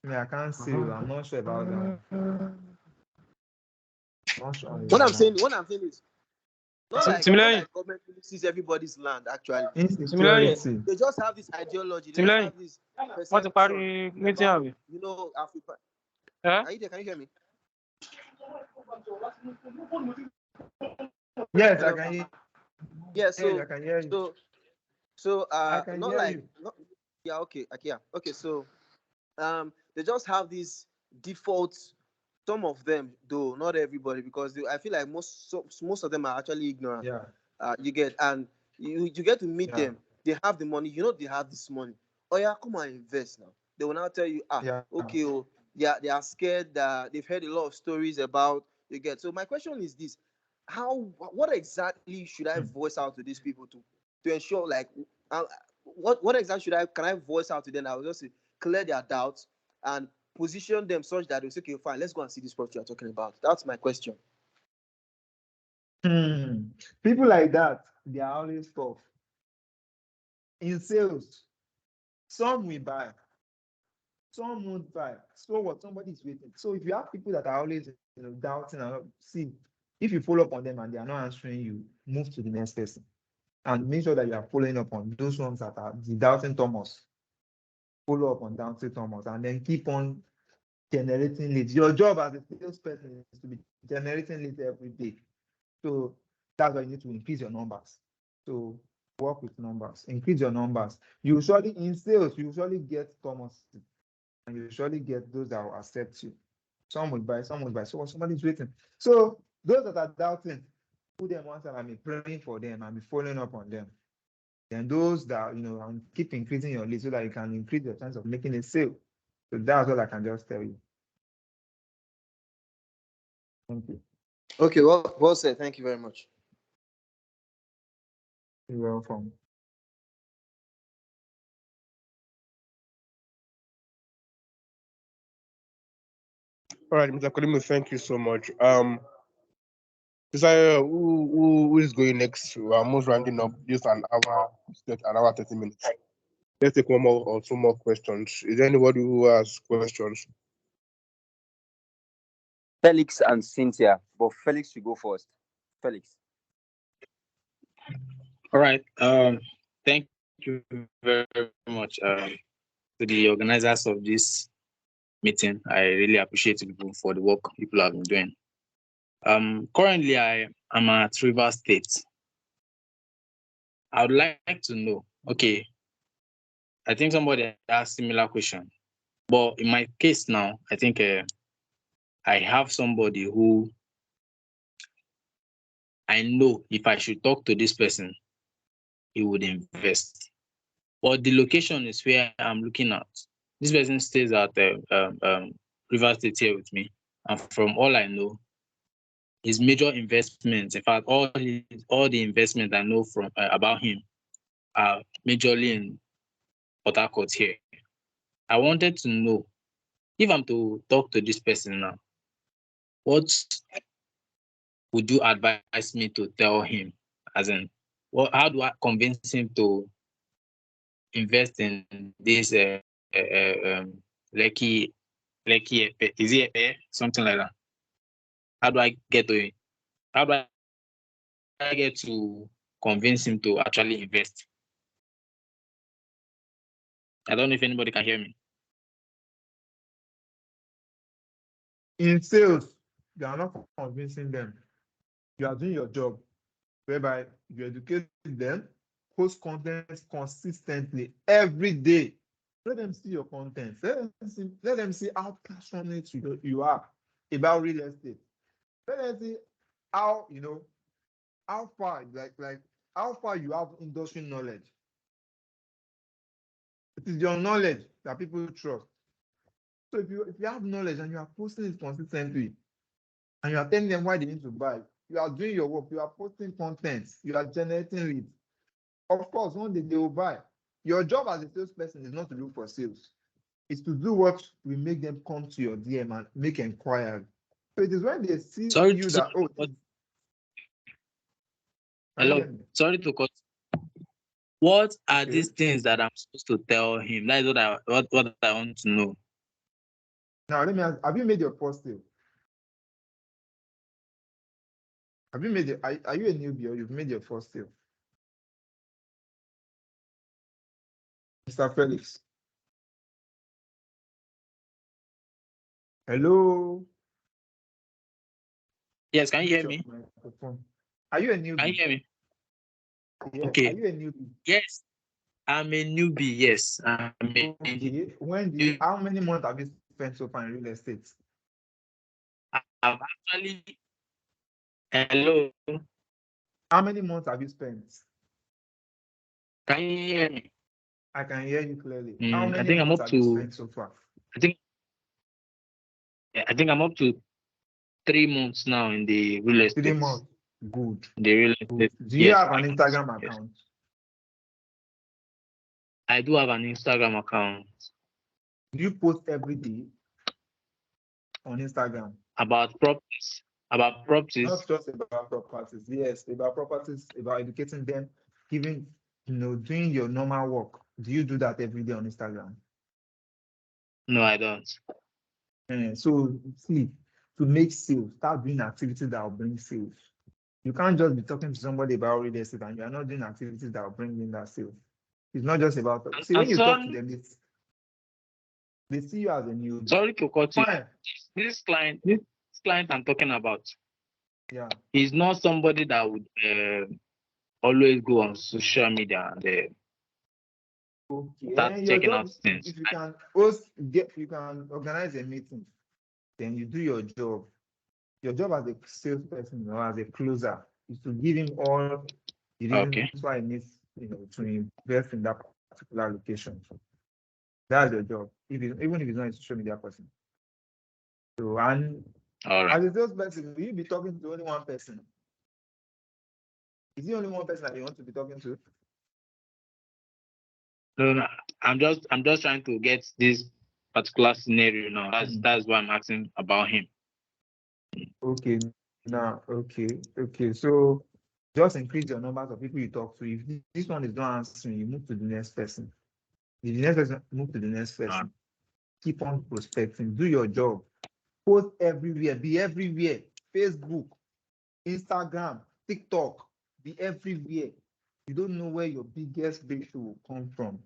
Speaker 5: I can't say. I'm not sure about that one. Not sure on
Speaker 2: What
Speaker 5: that
Speaker 2: I'm saying,
Speaker 5: one.
Speaker 2: is not
Speaker 8: Similarly,
Speaker 2: like government really sees everybody's land actually.
Speaker 8: similarly,
Speaker 5: Insecurity.
Speaker 2: They just have this ideology. They just
Speaker 8: similarly,
Speaker 2: have this
Speaker 8: what's the
Speaker 2: perception
Speaker 8: party meeting
Speaker 2: about,
Speaker 8: have?
Speaker 2: Africa.
Speaker 8: Eh?
Speaker 2: Are you there? Can you hear me?
Speaker 5: Yes, I
Speaker 2: Hello.
Speaker 5: can
Speaker 2: Yeah.
Speaker 5: hear you. I can hear you. I can
Speaker 2: Not
Speaker 5: hear
Speaker 2: like,
Speaker 5: you.
Speaker 2: yeah. Okay. Yeah. Okay. So they just have these defaults. Some of them, though, not everybody, because I feel like most of them are actually ignorant.
Speaker 5: Yeah.
Speaker 2: You get, and you get to meet
Speaker 5: Yeah.
Speaker 2: them. They have the money. They have this money. Oh yeah, come and invest now. They will now tell you,
Speaker 5: Yeah.
Speaker 2: okay, oh, yeah, they are scared. That they've heard a lot of stories about. You get. So my question is this: what exactly should I voice out to these people to ensure, like, uh, what exactly can I voice out to them? I will just clear their doubts and position them such that they'll say, okay, fine, let's go and see this project you're talking about. That's my question.
Speaker 5: People like that, they are always tough. In sales, some will buy, some won't buy. So what? Somebody is waiting. So if you have people that are always doubting, see, if you follow up on them and they are not answering you, move to the next person. And make sure that you are following up on those ones that are the doubting Thomas. Follow up on doubting Thomas, and then keep on generating leads. Your job as a salesperson is to be generating leads every day. So that's why you need to increase your numbers. So work with numbers, increase your numbers. You usually in sales, you usually get Thomas, and you usually get those that will accept you. Some will buy, some will buy. So somebody's waiting. So those that are doubting, put them once, and I'll be praying for them and be following up on them. Then those that and keep increasing your list so that you can increase your chance of making a sale. So that's all I can just tell you. Thank you.
Speaker 2: Okay, well said. Thank you very much.
Speaker 5: You're welcome.
Speaker 1: All right, Mr. Kolimu, thank you so much. Desire, who is going next? We are almost rounding up just an hour, 30 minutes. Let's take one more or two more questions. Is there anybody who has questions?
Speaker 3: Felix and Cynthia, but Felix should go first. Felix.
Speaker 8: All right. Thank you very much to the organizers of this meeting. I really appreciate people for the work people have been doing. Currently, I am at Rivers State. I would like to know, okay, I think somebody asked similar question, but in my case now, I think I have somebody who I know if I should talk to this person, he would invest. But the location is where I'm looking at. This person stays at Rivers State here with me, And from all I know, his major investments, in fact, all the investments I know from about him are majorly in Port Harcourt here. I wanted to know if I'm to talk to this person now, what would you advise me to tell him? As in, how do I convince him to invest in this Lekki, is it something like that? How do I get to how do I get to convince him to actually invest? I don't know if anybody can hear me.
Speaker 5: In sales, you are not convincing them. You are doing your job, whereby you educate them, post content consistently every day. Let them see your content. Let them see how passionate you are about real estate. Let them see how how far how far you have industry knowledge. It is your knowledge that people trust. So if you have knowledge and you are posting it consistently, and you are telling them why they need to buy, you are doing your work, you are posting content, you are generating leads. Of course, one day they will buy. Your job as a salesperson is not to look for sales. It's to do what will make them come to your DM and make inquiry. So it is when they see you that, oh,
Speaker 8: hello, sorry to cut. What are
Speaker 5: okay,
Speaker 8: these things that I'm supposed to tell him? That is what I want to know.
Speaker 5: Now let me ask, have you made your first sale? Have you made it? Are you a newbie or you've made your first sale? Mr. Felix. Hello.
Speaker 8: Yes, can you hear
Speaker 5: Your
Speaker 8: me?
Speaker 5: microphone. Are you a
Speaker 8: Can you
Speaker 5: newbie?
Speaker 8: hear me?
Speaker 5: Yes. Are
Speaker 8: Okay.
Speaker 5: you a newbie?
Speaker 8: Yes, I'm a newbie. Yes, I'm a
Speaker 5: Okay. How many months have you spent so far in real estate?
Speaker 8: I've actually. Hello.
Speaker 5: How many months have you spent?
Speaker 8: Can you hear me?
Speaker 5: I can hear you clearly. How
Speaker 8: I
Speaker 5: many
Speaker 8: think I'm
Speaker 5: months
Speaker 8: up
Speaker 5: have you
Speaker 8: to.
Speaker 5: spent so far?
Speaker 8: I think I'm up to 3 months now in the real
Speaker 5: 3
Speaker 8: estate.
Speaker 5: months. Good.
Speaker 8: The real estate.
Speaker 5: Do you
Speaker 8: Yes.
Speaker 5: have an Instagram
Speaker 8: Yes.
Speaker 5: account?
Speaker 8: I do have an Instagram account.
Speaker 5: Do you post every day on Instagram?
Speaker 8: About properties. About properties.
Speaker 5: Not just about properties. Yes, about properties, about educating them, doing your normal work. Do you do that every day on Instagram?
Speaker 8: No, I don't.
Speaker 5: So see, to make sales, start doing activities that will bring sales. You can't just be talking to somebody about real estate and you are not doing activities that will bring in that sales. It's not just about see when you talk to them, they see you as a newbie.
Speaker 8: Sorry to cut you.
Speaker 5: Fine.
Speaker 8: This client I'm talking about.
Speaker 5: Yeah.
Speaker 8: He's not somebody that would always go on social media and start
Speaker 5: Okay. Your
Speaker 8: checking
Speaker 5: job,
Speaker 8: out things.
Speaker 5: if you can you can organize a meeting, then you do your job. Your job as a salesperson or as a closer is to give him all the reasons why he needs, to invest in that particular location. That's your job, even if he's not a social media person. So, and as a salesperson, will you be talking to only one person? Is it only one person that you want to be talking to?
Speaker 8: No, I'm just trying to get this particular scenario now. That's why I'm asking about him.
Speaker 5: Okay, now, okay. So just increase your numbers of people you talk to. If this one is not answering, you move to the next person. If the next person move to the next person. Keep on prospecting. Do your job. Post everywhere. Be everywhere. Facebook, Instagram, TikTok. Be everywhere. You don't know where your biggest breakthrough will come from.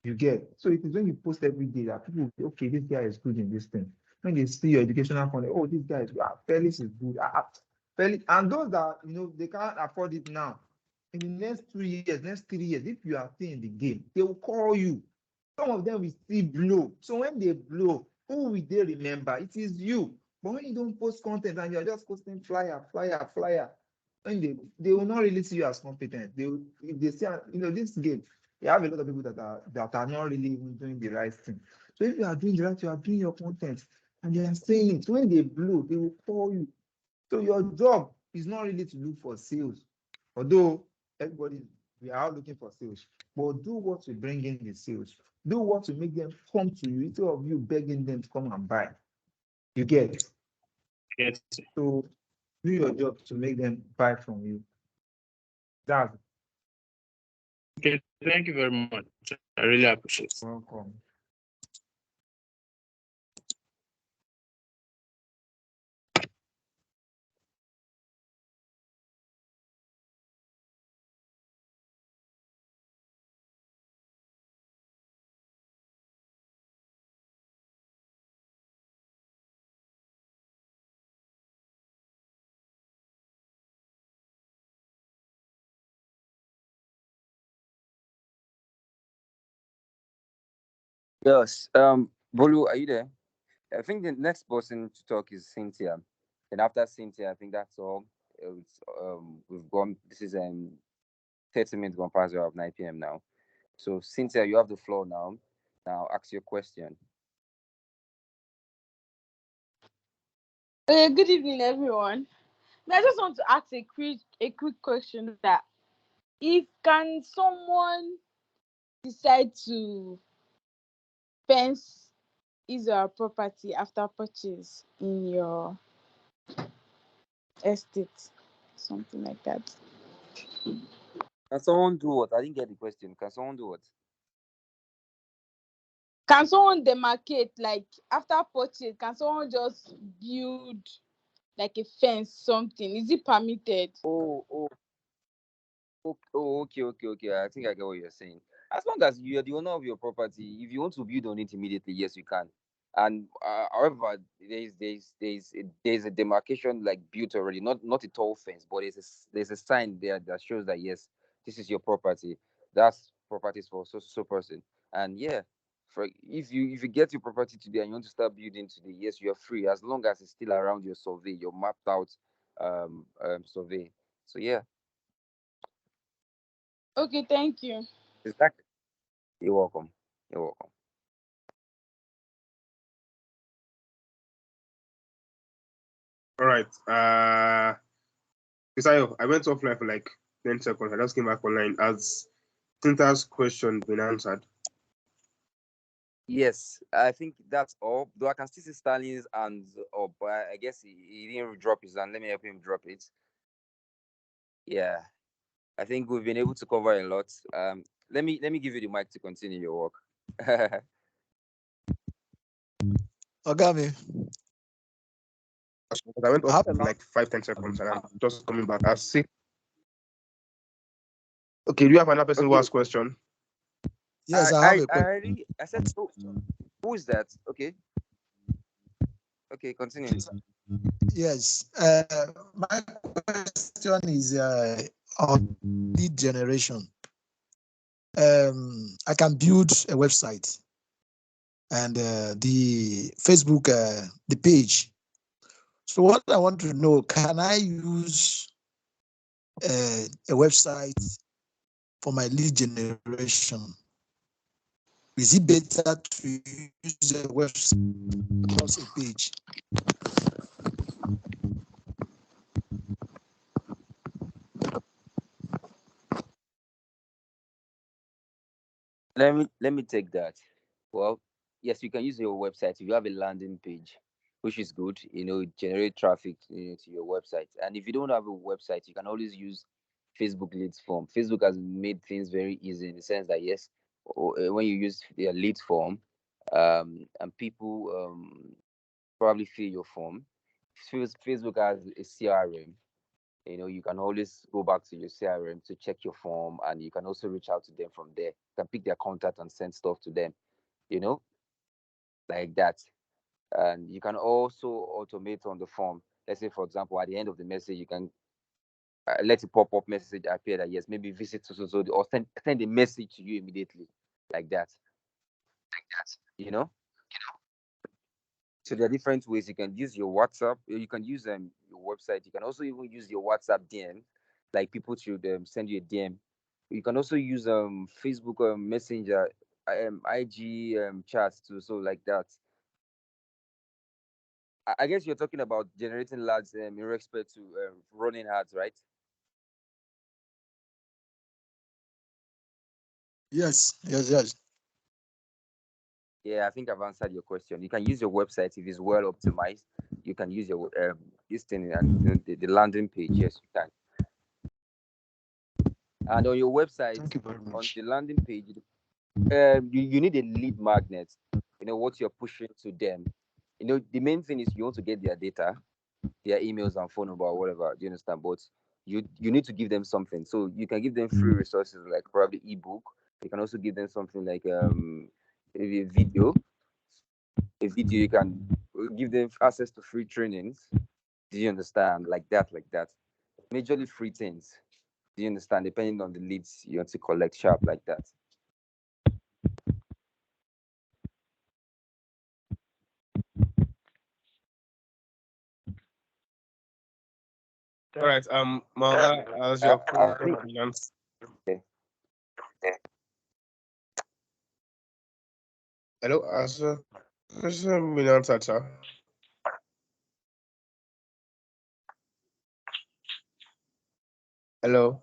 Speaker 5: You get. So it is when you post every day that people will say, okay, this guy is good in this thing. When they see your educational content, oh, this guy is good. Felix is good. Felix, and those that they can't afford it now. In the next 2 years, next 3 years, if you are still in the game, they will call you. Some of them will still blow. So when they blow, who will they remember? It is you. But when you don't post content and you're just posting flyer, when they will not really see you as competent. If they see, this game, you have a lot of people that are not really even doing the right thing. So if you are doing the right, you are doing your content, and they are saying it. When they blow, they will call you. So your job is not really to look for sales, although everybody, we are all looking for sales, but do what will bring in the sales. Do what will make them come to you instead of you begging them to come and buy. You get?
Speaker 4: Yes.
Speaker 5: So do your job to make them buy from you. That's
Speaker 4: Okay, thank you very much. I really appreciate it.
Speaker 5: welcome.
Speaker 3: Yes. Bolu, are you there? I think the next person to talk is Cynthia. And after Cynthia, I think that's all. We've gone. This is 30 minutes gone past the hour of 9 p.m. now. So Cynthia, you have the floor now. Now ask your question.
Speaker 14: Good evening, everyone. I just want to ask a quick question that if can someone decide to fence his or her property after purchase in your estate, something like that.
Speaker 3: Can someone do what? I didn't get the question. Can someone do what?
Speaker 14: Can someone demarcate, like after purchase? Can someone just build like a fence, something? Is it permitted?
Speaker 3: Oh, okay. I think I get what you're saying. As long as you are the owner of your property, if you want to build on it immediately, yes, you can. And however, there's a demarcation like built already, not a tall fence, but there's a sign there that shows that yes, this is your property. That's properties for so person. And yeah, for if you get your property today and you want to start building today, yes, you're free as long as it's still around your survey, your mapped out survey. So yeah,
Speaker 14: Okay, thank you.
Speaker 3: exactly. You're welcome. You're welcome.
Speaker 1: All right. Kisayo, I went offline for like 10 seconds. I just came back online. Has Tinta's question been answered?
Speaker 3: Yes, I think that's all. Though I can still see Stanley's and but I guess he didn't drop his hand. Let me help him drop it. Yeah, I think we've been able to cover a lot. Let me give you the mic to continue your work.
Speaker 13: Ogami,
Speaker 1: Because I went
Speaker 13: I
Speaker 1: off
Speaker 13: have a
Speaker 1: for
Speaker 13: lot.
Speaker 1: like 5, 10 seconds and I'm just coming back. I see. Okay, do you have another person who
Speaker 3: Okay,
Speaker 1: has question?
Speaker 13: Yes, I have
Speaker 3: I
Speaker 13: a
Speaker 3: I
Speaker 13: question.
Speaker 3: already I said who is that? Okay, continue.
Speaker 13: Yes, my question is on lead generation. I can build a website and the Facebook, the page. So what I want to know, can I use a website for my lead generation? Is it better to use a website across a page?
Speaker 3: Let me take that. Well, yes, you can use your website if you have a landing page, which is good. Generate traffic, to your website. And if you don't have a website, you can always use Facebook leads form. Facebook has made things very easy in the sense that yes, when you use their lead form, and people probably fill your form. Facebook has a CRM. You can always go back to your CRM to check your form, and you can also reach out to them from there. You can pick their contact and send stuff to them, you know, like that. And you can also automate on the form. Let's say, for example, at the end of the message, you can let a pop-up message appear that yes, maybe visit so or send a message to you immediately, like that. You know. So there are different ways you can use your WhatsApp. You can use your website. You can also even use your WhatsApp DM, like people should send you a DM. You can also use Facebook Messenger, IG chats too. So like that. I guess you're talking about generating lads in respect to running ads, right?
Speaker 13: Yes, yes, yes.
Speaker 3: Yeah, I think I've answered your question. You can use your website if it's well optimized. You can use your this thing and the landing page. Yes, you can. And on your website,
Speaker 13: Thank you very
Speaker 3: on
Speaker 13: much.
Speaker 3: the landing page, you need a lead magnet. You know what you're pushing to them. You know the main thing is you want to get their data, their emails and phone number or whatever. Do you understand? But you need to give them something. So you can give them free resources like probably ebook. You can also give them something like maybe a video. A video you can give them access to free trainings. Do you understand? Like that, like that. Majorly free things. Do you understand? Depending on the leads you want to collect sharp like that.
Speaker 1: All right. Mama, as your
Speaker 3: I think
Speaker 1: audience.
Speaker 3: okay.
Speaker 1: Hello, as Milan Tata. Hello,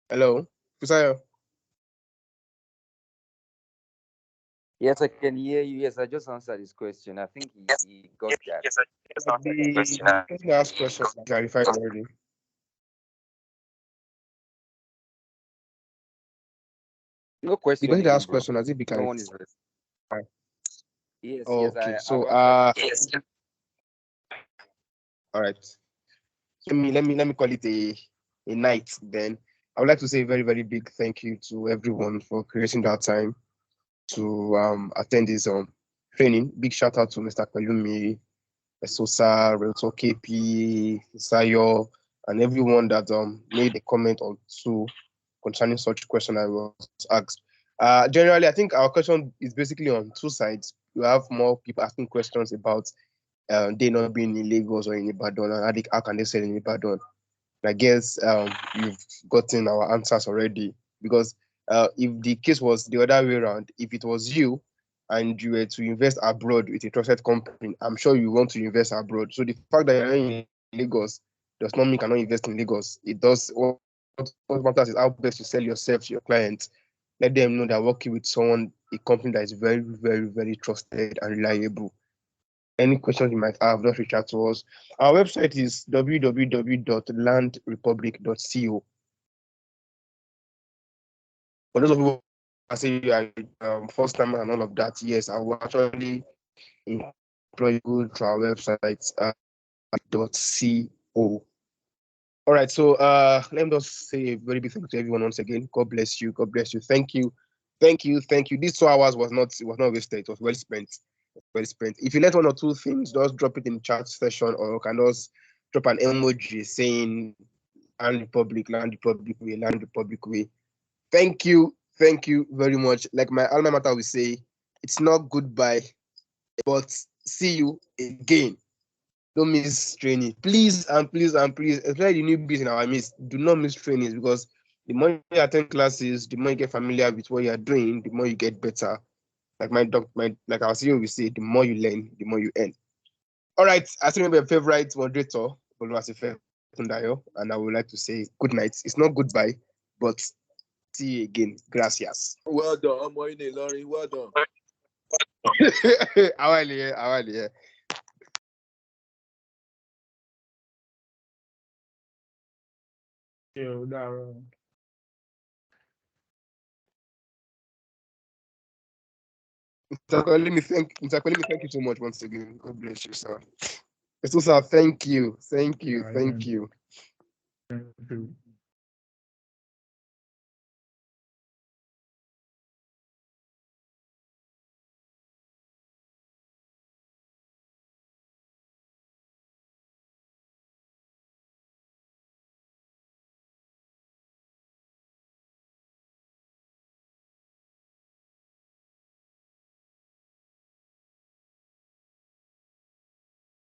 Speaker 1: hello, Kusayo.
Speaker 3: Yes, I can hear you. Yes, I just answered his question. I think he got that.
Speaker 1: The last question clarified already.
Speaker 3: No
Speaker 1: The
Speaker 3: question
Speaker 1: going to
Speaker 3: again,
Speaker 1: ask
Speaker 3: bro.
Speaker 1: question as it be
Speaker 3: No one is
Speaker 1: clarified.
Speaker 3: yes, yes,
Speaker 1: Okay,
Speaker 3: I've
Speaker 1: so
Speaker 3: answered the
Speaker 1: all right. Let me call it a night then. I would like to say a very, very big thank you to everyone for creating that time to attend this training. Big shout out to Mr. Kalumi, Sosa, Realtor KP, Sayo, and everyone that made a comment or two concerning such question I was asked. Generally, I think our question is basically on two sides. We have more people asking questions about they not being in Lagos or in Ibadan, and how can they sell in Ibadan. I guess you've gotten our answers already because if the case was the other way around, if it was you and you were to invest abroad with a trusted company, I'm sure you want to invest abroad. So the fact that you're in Lagos does not mean you cannot invest in Lagos. It does. What matters is how best you sell yourself to your clients. Let them know that working with someone, a company that is very, very, very trusted and reliable. Any questions you might have, just reach out to us. Our website is www.landrepublic.co. For those of you who are saying you are first time and all of that, yes, I will actually employ you to our website .co. All right, so let me just say a very big thank you to everyone once again. God bless you. God bless you. Thank you. Thank you. Thank you. These 2 hours was not wasted. It was well spent. Well spent. If you let one or two things, just drop it in chat session or you can just drop an emoji saying land republic way, land republic way. Thank you. Thank you very much. Like my alma mater will say, it's not goodbye, but see you again. Don't miss training. Please and please and please, especially the newbies in our midst, do not miss trainings because the more you attend classes, the more you get familiar with what you are doing, the more you get better. Like like our CEO will say, the more you learn, the more you earn. All right, I still remember your favorite moderator, Oluwasife Kundayo, and I would like to say good night. It's not goodbye, but see you again. Gracias.
Speaker 10: Well done, I'm in Laurie. Well done.
Speaker 1: Awali, awali.
Speaker 5: Yo, Daro.
Speaker 1: Mr. Kweli, thank you so much once again. God bless you, sir. Mr. Sir, thank you. Thank you.
Speaker 5: Yeah,
Speaker 1: Thank you.
Speaker 5: thank you.